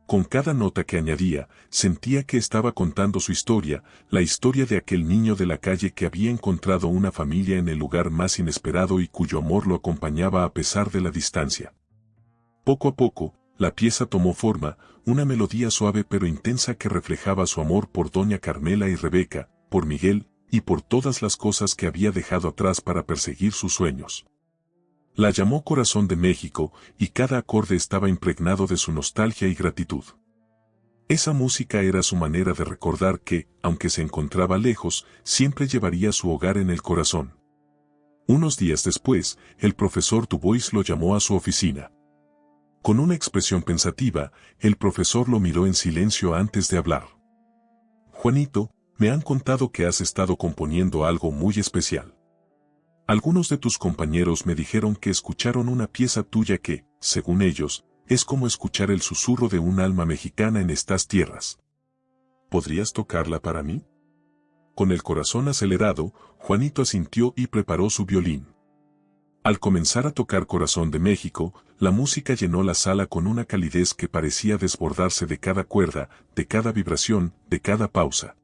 Con cada nota que añadía, sentía que estaba contando su historia, la historia de aquel niño de la calle que había encontrado una familia en el lugar más inesperado y cuyo amor lo acompañaba a pesar de la distancia. Poco a poco, la pieza tomó forma, una melodía suave pero intensa que reflejaba su amor por doña Carmela y Rebeca, por Miguel, y por todas las cosas que había dejado atrás para perseguir sus sueños. La llamó Corazón de México, y cada acorde estaba impregnado de su nostalgia y gratitud. Esa música era su manera de recordar que, aunque se encontraba lejos, siempre llevaría su hogar en el corazón. Unos días después, el profesor Dubois lo llamó a su oficina. Con una expresión pensativa, el profesor lo miró en silencio antes de hablar. «Juanito, me han contado que has estado componiendo algo muy especial. Algunos de tus compañeros me dijeron que escucharon una pieza tuya que, según ellos, es como escuchar el susurro de un alma mexicana en estas tierras. ¿Podrías tocarla para mí?» Con el corazón acelerado, Juanito asintió y preparó su violín. Al comenzar a tocar Corazón de México, la música llenó la sala con una calidez que parecía desbordarse de cada cuerda, de cada vibración, de cada pausa.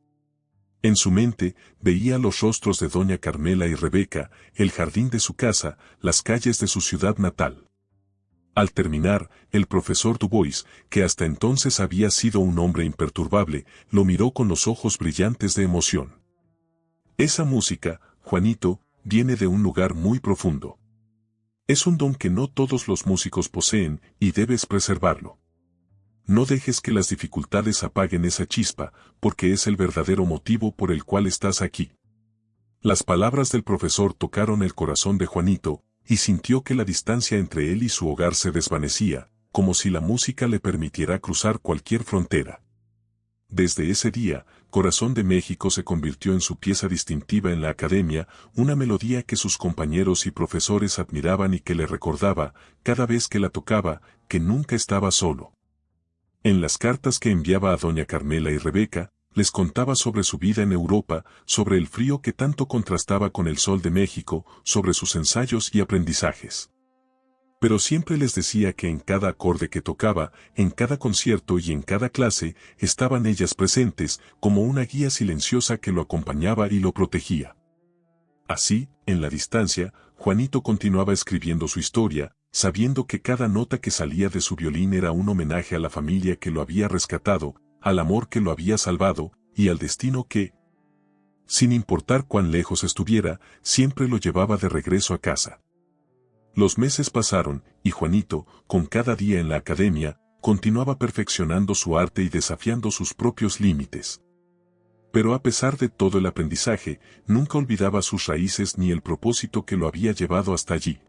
En su mente, veía los rostros de doña Carmela y Rebeca, el jardín de su casa, las calles de su ciudad natal. Al terminar, el profesor Dubois, que hasta entonces había sido un hombre imperturbable, lo miró con los ojos brillantes de emoción. Esa música, Juanito, viene de un lugar muy profundo. Es un don que no todos los músicos poseen, y debes preservarlo. No dejes que las dificultades apaguen esa chispa, porque es el verdadero motivo por el cual estás aquí. Las palabras del profesor tocaron el corazón de Juanito, y sintió que la distancia entre él y su hogar se desvanecía, como si la música le permitiera cruzar cualquier frontera. Desde ese día, Corazón de México se convirtió en su pieza distintiva en la academia, una melodía que sus compañeros y profesores admiraban y que le recordaba, cada vez que la tocaba, que nunca estaba solo. En las cartas que enviaba a doña Carmela y Rebeca, les contaba sobre su vida en Europa, sobre el frío que tanto contrastaba con el sol de México, sobre sus ensayos y aprendizajes. Pero siempre les decía que en cada acorde que tocaba, en cada concierto y en cada clase, estaban ellas presentes, como una guía silenciosa que lo acompañaba y lo protegía. Así, en la distancia, Juanito continuaba escribiendo su historia, sabiendo que cada nota que salía de su violín era un homenaje a la familia que lo había rescatado, al amor que lo había salvado, y al destino que, sin importar cuán lejos estuviera, siempre lo llevaba de regreso a casa. Los meses pasaron, y Juanito, con cada día en la academia, continuaba perfeccionando su arte y desafiando sus propios límites. Pero a pesar de todo el aprendizaje, nunca olvidaba sus raíces ni el propósito que lo había llevado hasta allí.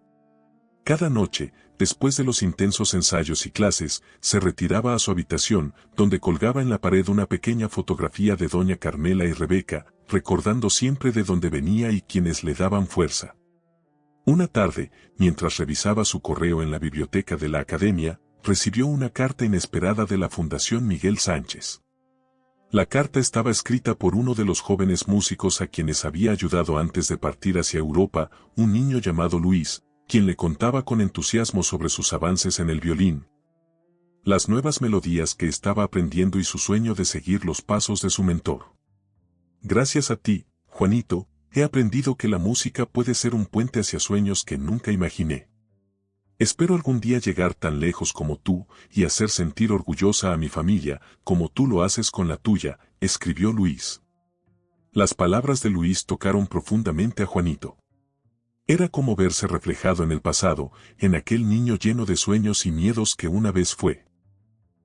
Cada noche, después de los intensos ensayos y clases, se retiraba a su habitación, donde colgaba en la pared una pequeña fotografía de doña Carmela y Rebeca, recordando siempre de dónde venía y quienes le daban fuerza. Una tarde, mientras revisaba su correo en la biblioteca de la academia, recibió una carta inesperada de la Fundación Miguel Sánchez. La carta estaba escrita por uno de los jóvenes músicos a quienes había ayudado antes de partir hacia Europa, un niño llamado Luis, quien le contaba con entusiasmo sobre sus avances en el violín, las nuevas melodías que estaba aprendiendo y su sueño de seguir los pasos de su mentor. Gracias a ti, Juanito, he aprendido que la música puede ser un puente hacia sueños que nunca imaginé. Espero algún día llegar tan lejos como tú y hacer sentir orgullosa a mi familia como tú lo haces con la tuya, escribió Luis. Las palabras de Luis tocaron profundamente a Juanito. Era como verse reflejado en el pasado, en aquel niño lleno de sueños y miedos que una vez fue.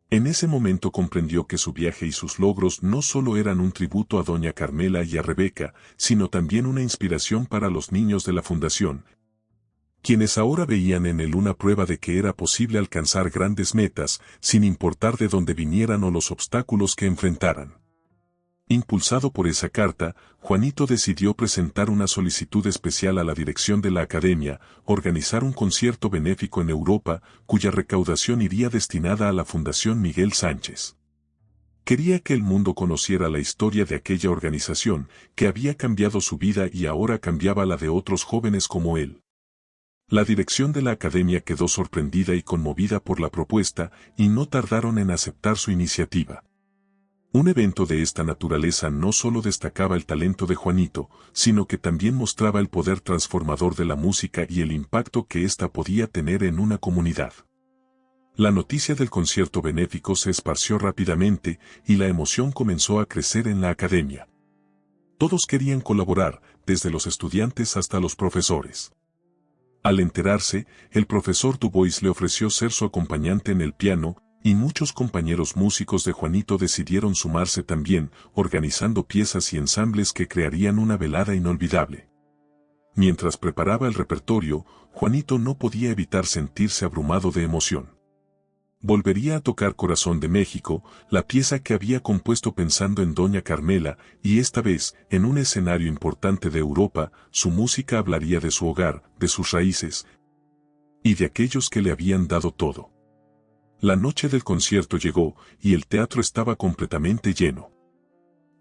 En ese momento comprendió que su viaje y sus logros no solo eran un tributo a doña Carmela y a Rebeca, sino también una inspiración para los niños de la fundación, quienes ahora veían en él una prueba de que era posible alcanzar grandes metas, sin importar de dónde vinieran o los obstáculos que enfrentaran. Impulsado por esa carta, Juanito decidió presentar una solicitud especial a la dirección de la academia, organizar un concierto benéfico en Europa, cuya recaudación iría destinada a la Fundación Miguel Sánchez. Quería que el mundo conociera la historia de aquella organización, que había cambiado su vida y ahora cambiaba la de otros jóvenes como él. La dirección de la academia quedó sorprendida y conmovida por la propuesta, y no tardaron en aceptar su iniciativa. Un evento de esta naturaleza no solo destacaba el talento de Juanito, sino que también mostraba el poder transformador de la música y el impacto que ésta podía tener en una comunidad. La noticia del concierto benéfico se esparció rápidamente y la emoción comenzó a crecer en la academia. Todos querían colaborar, desde los estudiantes hasta los profesores. Al enterarse, el profesor Dubois le ofreció ser su acompañante en el piano, y muchos compañeros músicos de Juanito decidieron sumarse también, organizando piezas y ensambles que crearían una velada inolvidable. Mientras preparaba el repertorio, Juanito no podía evitar sentirse abrumado de emoción. Volvería a tocar Corazón de México, la pieza que había compuesto pensando en doña Carmela, y esta vez, en un escenario importante de Europa, su música hablaría de su hogar, de sus raíces, y de aquellos que le habían dado todo. La noche del concierto llegó, y el teatro estaba completamente lleno.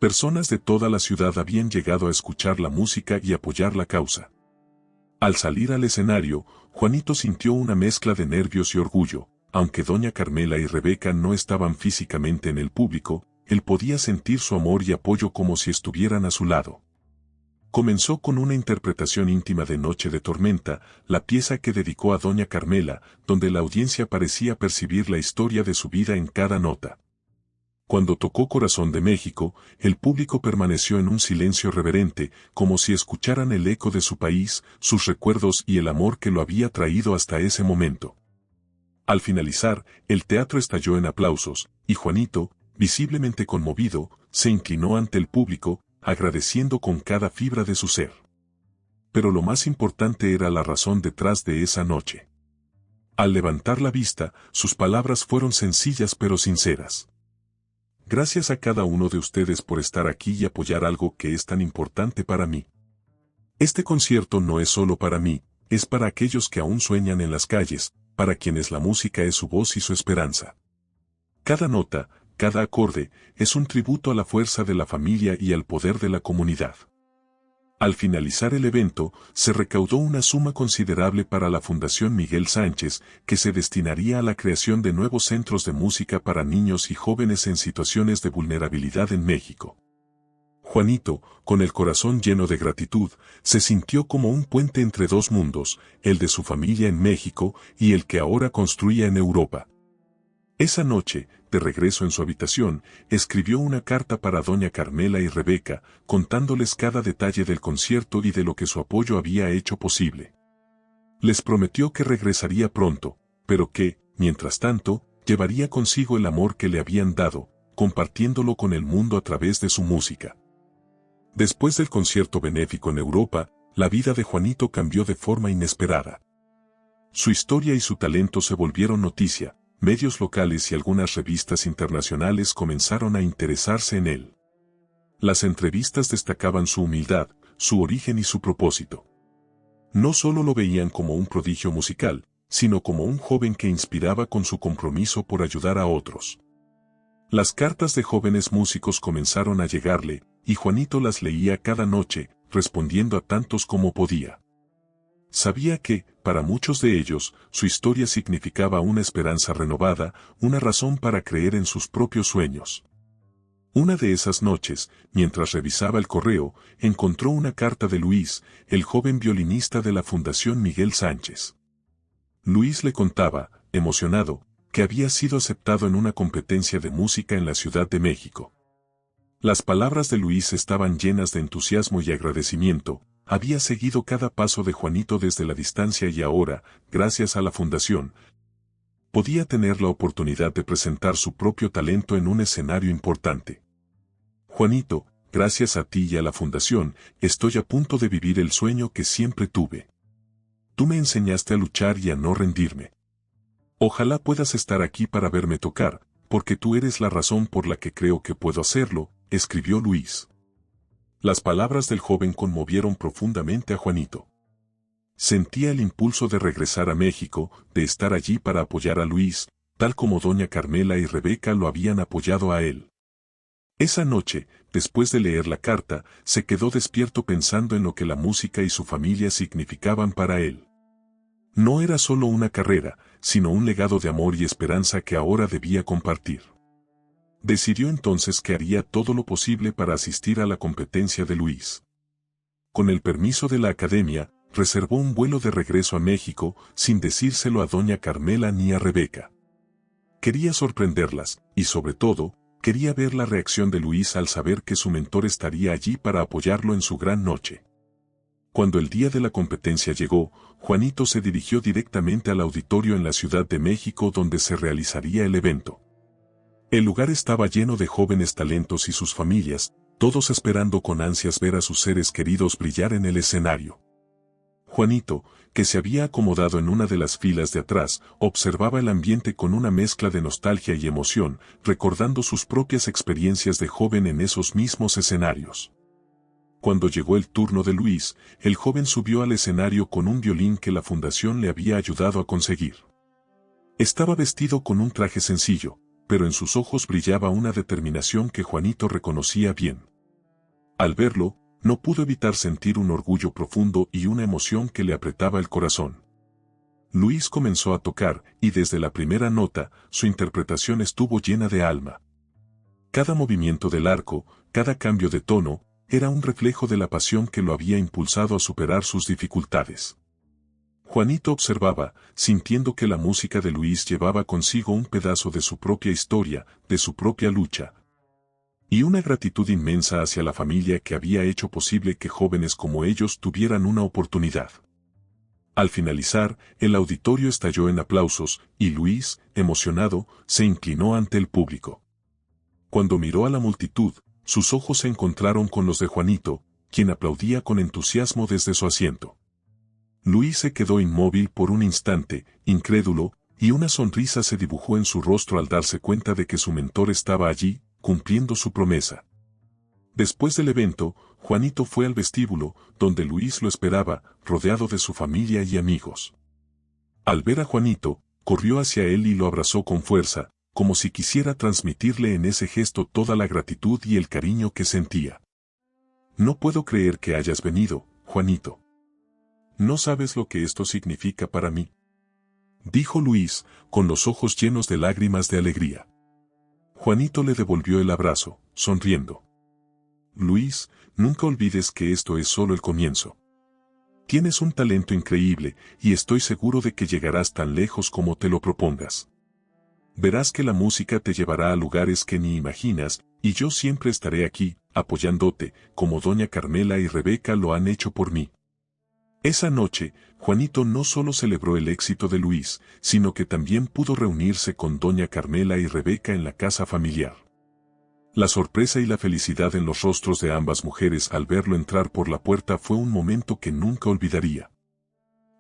Personas de toda la ciudad habían llegado a escuchar la música y apoyar la causa. Al salir al escenario, Juanito sintió una mezcla de nervios y orgullo. Aunque doña Carmela y Rebeca no estaban físicamente en el público, él podía sentir su amor y apoyo como si estuvieran a su lado. Comenzó con una interpretación íntima de Noche de Tormenta, la pieza que dedicó a doña Carmela, donde la audiencia parecía percibir la historia de su vida en cada nota. Cuando tocó Corazón de México, el público permaneció en un silencio reverente, como si escucharan el eco de su país, sus recuerdos y el amor que lo había traído hasta ese momento. Al finalizar, el teatro estalló en aplausos, y Juanito, visiblemente conmovido, se inclinó ante el público, agradeciendo con cada fibra de su ser. Pero lo más importante era la razón detrás de esa noche. Al levantar la vista, sus palabras fueron sencillas pero sinceras. Gracias a cada uno de ustedes por estar aquí y apoyar algo que es tan importante para mí. Este concierto no es solo para mí, es para aquellos que aún sueñan en las calles, para quienes la música es su voz y su esperanza. Cada nota, cada acorde, es un tributo a la fuerza de la familia y al poder de la comunidad. Al finalizar el evento, se recaudó una suma considerable para la Fundación Miguel Sánchez, que se destinaría a la creación de nuevos centros de música para niños y jóvenes en situaciones de vulnerabilidad en México. Juanito, con el corazón lleno de gratitud, se sintió como un puente entre dos mundos, el de su familia en México y el que ahora construía en Europa. Esa noche, de regreso en su habitación, escribió una carta para doña Carmela y Rebeca, contándoles cada detalle del concierto y de lo que su apoyo había hecho posible. Les prometió que regresaría pronto, pero que, mientras tanto, llevaría consigo el amor que le habían dado, compartiéndolo con el mundo a través de su música. Después del concierto benéfico en Europa, la vida de Juanito cambió de forma inesperada. Su historia y su talento se volvieron noticia, medios locales y algunas revistas internacionales comenzaron a interesarse en él. Las entrevistas destacaban su humildad, su origen y su propósito. No solo lo veían como un prodigio musical, sino como un joven que inspiraba con su compromiso por ayudar a otros. Las cartas de jóvenes músicos comenzaron a llegarle, y Juanito las leía cada noche, respondiendo a tantos como podía. Sabía que, para muchos de ellos, su historia significaba una esperanza renovada, una razón para creer en sus propios sueños. Una de esas noches, mientras revisaba el correo, encontró una carta de Luis, el joven violinista de la Fundación Miguel Sánchez. Luis le contaba, emocionado, que había sido aceptado en una competencia de música en la Ciudad de México. Las palabras de Luis estaban llenas de entusiasmo y agradecimiento. Había seguido cada paso de Juanito desde la distancia y ahora, gracias a la fundación, podía tener la oportunidad de presentar su propio talento en un escenario importante. Juanito, gracias a ti y a la fundación, estoy a punto de vivir el sueño que siempre tuve. Tú me enseñaste a luchar y a no rendirme. Ojalá puedas estar aquí para verme tocar, porque tú eres la razón por la que creo que puedo hacerlo, escribió Luis. Las palabras del joven conmovieron profundamente a Juanito. Sentía el impulso de regresar a México, de estar allí para apoyar a Luis, tal como doña Carmela y Rebeca lo habían apoyado a él. Esa noche, después de leer la carta, se quedó despierto pensando en lo que la música y su familia significaban para él. No era solo una carrera, sino un legado de amor y esperanza que ahora debía compartir. Decidió entonces que haría todo lo posible para asistir a la competencia de Luis. Con el permiso de la academia, reservó un vuelo de regreso a México, sin decírselo a doña Carmela ni a Rebeca. Quería sorprenderlas, y sobre todo, quería ver la reacción de Luis al saber que su mentor estaría allí para apoyarlo en su gran noche. Cuando el día de la competencia llegó, Juanito se dirigió directamente al auditorio en la Ciudad de México donde se realizaría el evento. El lugar estaba lleno de jóvenes talentos y sus familias, todos esperando con ansias ver a sus seres queridos brillar en el escenario. Juanito, que se había acomodado en una de las filas de atrás, observaba el ambiente con una mezcla de nostalgia y emoción, recordando sus propias experiencias de joven en esos mismos escenarios. Cuando llegó el turno de Luis, el joven subió al escenario con un violín que la fundación le había ayudado a conseguir. Estaba vestido con un traje sencillo, pero en sus ojos brillaba una determinación que Juanito reconocía bien. Al verlo, no pudo evitar sentir un orgullo profundo y una emoción que le apretaba el corazón. Luis comenzó a tocar, y desde la primera nota, su interpretación estuvo llena de alma. Cada movimiento del arco, cada cambio de tono, era un reflejo de la pasión que lo había impulsado a superar sus dificultades. Juanito observaba, sintiendo que la música de Luis llevaba consigo un pedazo de su propia historia, de su propia lucha, y una gratitud inmensa hacia la familia que había hecho posible que jóvenes como ellos tuvieran una oportunidad. Al finalizar, el auditorio estalló en aplausos, y Luis, emocionado, se inclinó ante el público. Cuando miró a la multitud, sus ojos se encontraron con los de Juanito, quien aplaudía con entusiasmo desde su asiento. Luis se quedó inmóvil por un instante, incrédulo, y una sonrisa se dibujó en su rostro al darse cuenta de que su mentor estaba allí, cumpliendo su promesa. Después del evento, Juanito fue al vestíbulo, donde Luis lo esperaba, rodeado de su familia y amigos. Al ver a Juanito, corrió hacia él y lo abrazó con fuerza, como si quisiera transmitirle en ese gesto toda la gratitud y el cariño que sentía. No puedo creer que hayas venido, Juanito. No sabes lo que esto significa para mí, dijo Luis, con los ojos llenos de lágrimas de alegría. Juanito le devolvió el abrazo, sonriendo. Luis, nunca olvides que esto es solo el comienzo. Tienes un talento increíble, y estoy seguro de que llegarás tan lejos como te lo propongas. Verás que la música te llevará a lugares que ni imaginas, y yo siempre estaré aquí, apoyándote, como doña Carmela y Rebeca lo han hecho por mí. Esa noche, Juanito no solo celebró el éxito de Luis, sino que también pudo reunirse con doña Carmela y Rebeca en la casa familiar. La sorpresa y la felicidad en los rostros de ambas mujeres al verlo entrar por la puerta fue un momento que nunca olvidaría.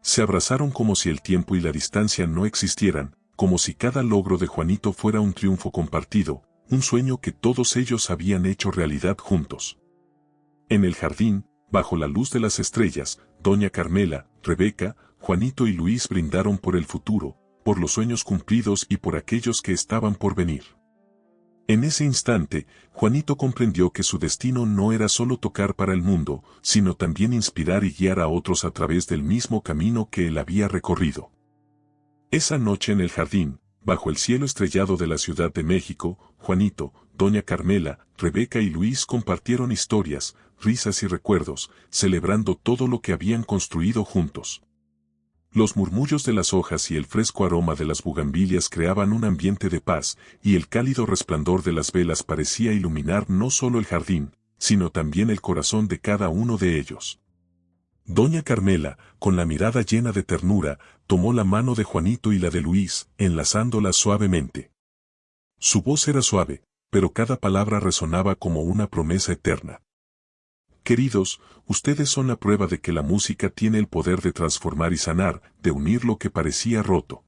Se abrazaron como si el tiempo y la distancia no existieran, como si cada logro de Juanito fuera un triunfo compartido, un sueño que todos ellos habían hecho realidad juntos. En el jardín, bajo la luz de las estrellas, doña Carmela, Rebeca, Juanito y Luis brindaron por el futuro, por los sueños cumplidos y por aquellos que estaban por venir. En ese instante, Juanito comprendió que su destino no era solo tocar para el mundo, sino también inspirar y guiar a otros a través del mismo camino que él había recorrido. Esa noche en el jardín, bajo el cielo estrellado de la Ciudad de México, Juanito, doña Carmela, Rebeca y Luis compartieron historias, risas y recuerdos, celebrando todo lo que habían construido juntos. Los murmullos de las hojas y el fresco aroma de las bugambilias creaban un ambiente de paz, y el cálido resplandor de las velas parecía iluminar no solo el jardín, sino también el corazón de cada uno de ellos. Doña Carmela, con la mirada llena de ternura, tomó la mano de Juanito y la de Luis, enlazándolas suavemente. Su voz era suave, pero cada palabra resonaba como una promesa eterna. Queridos, ustedes son la prueba de que la música tiene el poder de transformar y sanar, de unir lo que parecía roto.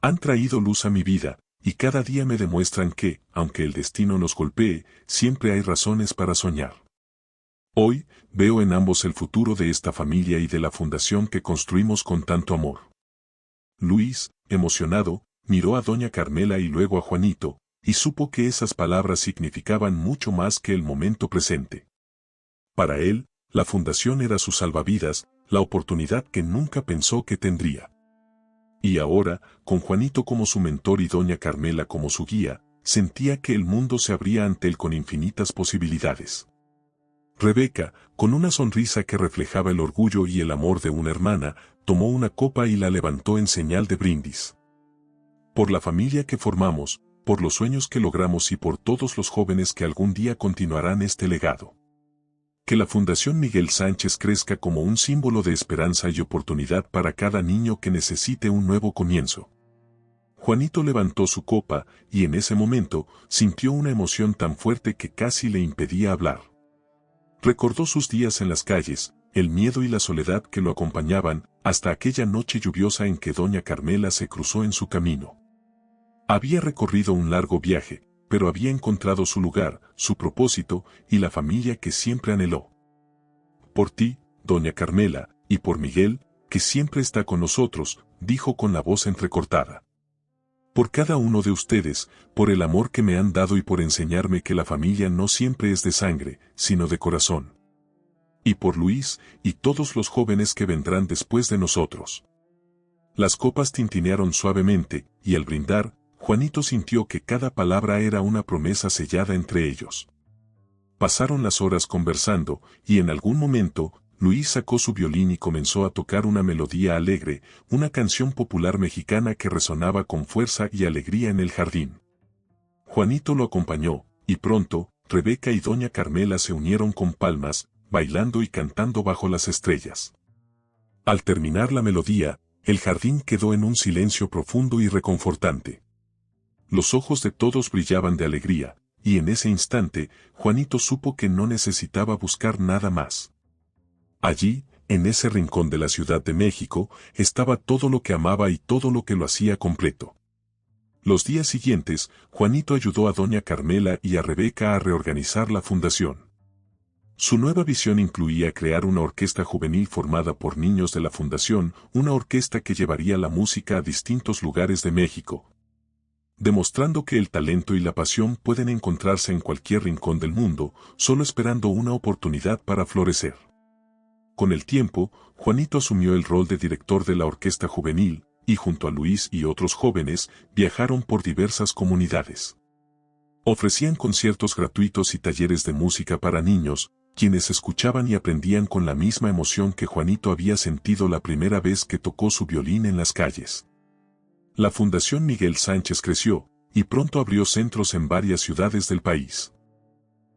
Han traído luz a mi vida, y cada día me demuestran que, aunque el destino nos golpee, siempre hay razones para soñar. Hoy, veo en ambos el futuro de esta familia y de la fundación que construimos con tanto amor. Luis, emocionado, miró a doña Carmela y luego a Juanito, y supo que esas palabras significaban mucho más que el momento presente. Para él, la fundación era su salvavidas, la oportunidad que nunca pensó que tendría. Y ahora, con Juanito como su mentor y doña Carmela como su guía, sentía que el mundo se abría ante él con infinitas posibilidades. Rebeca, con una sonrisa que reflejaba el orgullo y el amor de una hermana, tomó una copa y la levantó en señal de brindis. Por la familia que formamos, por los sueños que logramos y por todos los jóvenes que algún día continuarán este legado. Que la Fundación Miguel Sánchez crezca como un símbolo de esperanza y oportunidad para cada niño que necesite un nuevo comienzo. Juanito levantó su copa, y en ese momento, sintió una emoción tan fuerte que casi le impedía hablar. Recordó sus días en las calles, el miedo y la soledad que lo acompañaban, hasta aquella noche lluviosa en que doña Carmela se cruzó en su camino. Había recorrido un largo viaje, pero había encontrado su lugar, su propósito, y la familia que siempre anheló. Por ti, doña Carmela, y por Miguel, que siempre está con nosotros, dijo con la voz entrecortada. Por cada uno de ustedes, por el amor que me han dado y por enseñarme que la familia no siempre es de sangre, sino de corazón. Y por Luis, y todos los jóvenes que vendrán después de nosotros. Las copas tintinearon suavemente, y al brindar, Juanito sintió que cada palabra era una promesa sellada entre ellos. Pasaron las horas conversando, y en algún momento, Luis sacó su violín y comenzó a tocar una melodía alegre, una canción popular mexicana que resonaba con fuerza y alegría en el jardín. Juanito lo acompañó, y pronto, Rebeca y doña Carmela se unieron con palmas, bailando y cantando bajo las estrellas. Al terminar la melodía, el jardín quedó en un silencio profundo y reconfortante. Los ojos de todos brillaban de alegría, y en ese instante, Juanito supo que no necesitaba buscar nada más. Allí, en ese rincón de la Ciudad de México, estaba todo lo que amaba y todo lo que lo hacía completo. Los días siguientes, Juanito ayudó a doña Carmela y a Rebeca a reorganizar la fundación. Su nueva visión incluía crear una orquesta juvenil formada por niños de la fundación, una orquesta que llevaría la música a distintos lugares de México, demostrando que el talento y la pasión pueden encontrarse en cualquier rincón del mundo, solo esperando una oportunidad para florecer. Con el tiempo, Juanito asumió el rol de director de la orquesta juvenil, y junto a Luis y otros jóvenes, viajaron por diversas comunidades. Ofrecían conciertos gratuitos y talleres de música para niños, quienes escuchaban y aprendían con la misma emoción que Juanito había sentido la primera vez que tocó su violín en las calles. La Fundación Miguel Sánchez creció, y pronto abrió centros en varias ciudades del país.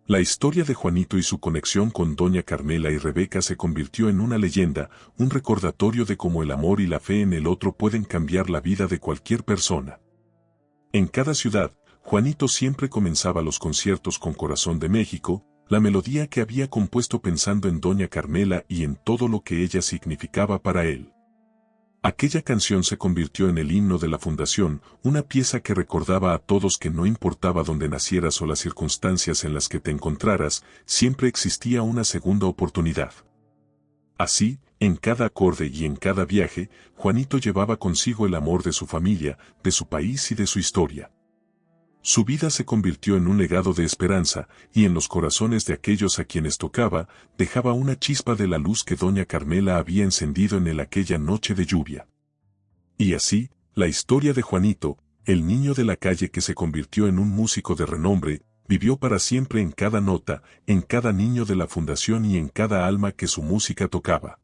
La historia de Juanito y su conexión con doña Carmela y Rebeca se convirtió en una leyenda, un recordatorio de cómo el amor y la fe en el otro pueden cambiar la vida de cualquier persona. En cada ciudad, Juanito siempre comenzaba los conciertos con Corazón de México, la melodía que había compuesto pensando en doña Carmela y en todo lo que ella significaba para él. Aquella canción se convirtió en el himno de la fundación, una pieza que recordaba a todos que no importaba dónde nacieras o las circunstancias en las que te encontraras, siempre existía una segunda oportunidad. Así, en cada acorde y en cada viaje, Juanito llevaba consigo el amor de su familia, de su país y de su historia. Su vida se convirtió en un legado de esperanza, y en los corazones de aquellos a quienes tocaba, dejaba una chispa de la luz que doña Carmela había encendido en él aquella noche de lluvia. Y así, la historia de Juanito, el niño de la calle que se convirtió en un músico de renombre, vivió para siempre en cada nota, en cada niño de la fundación y en cada alma que su música tocaba.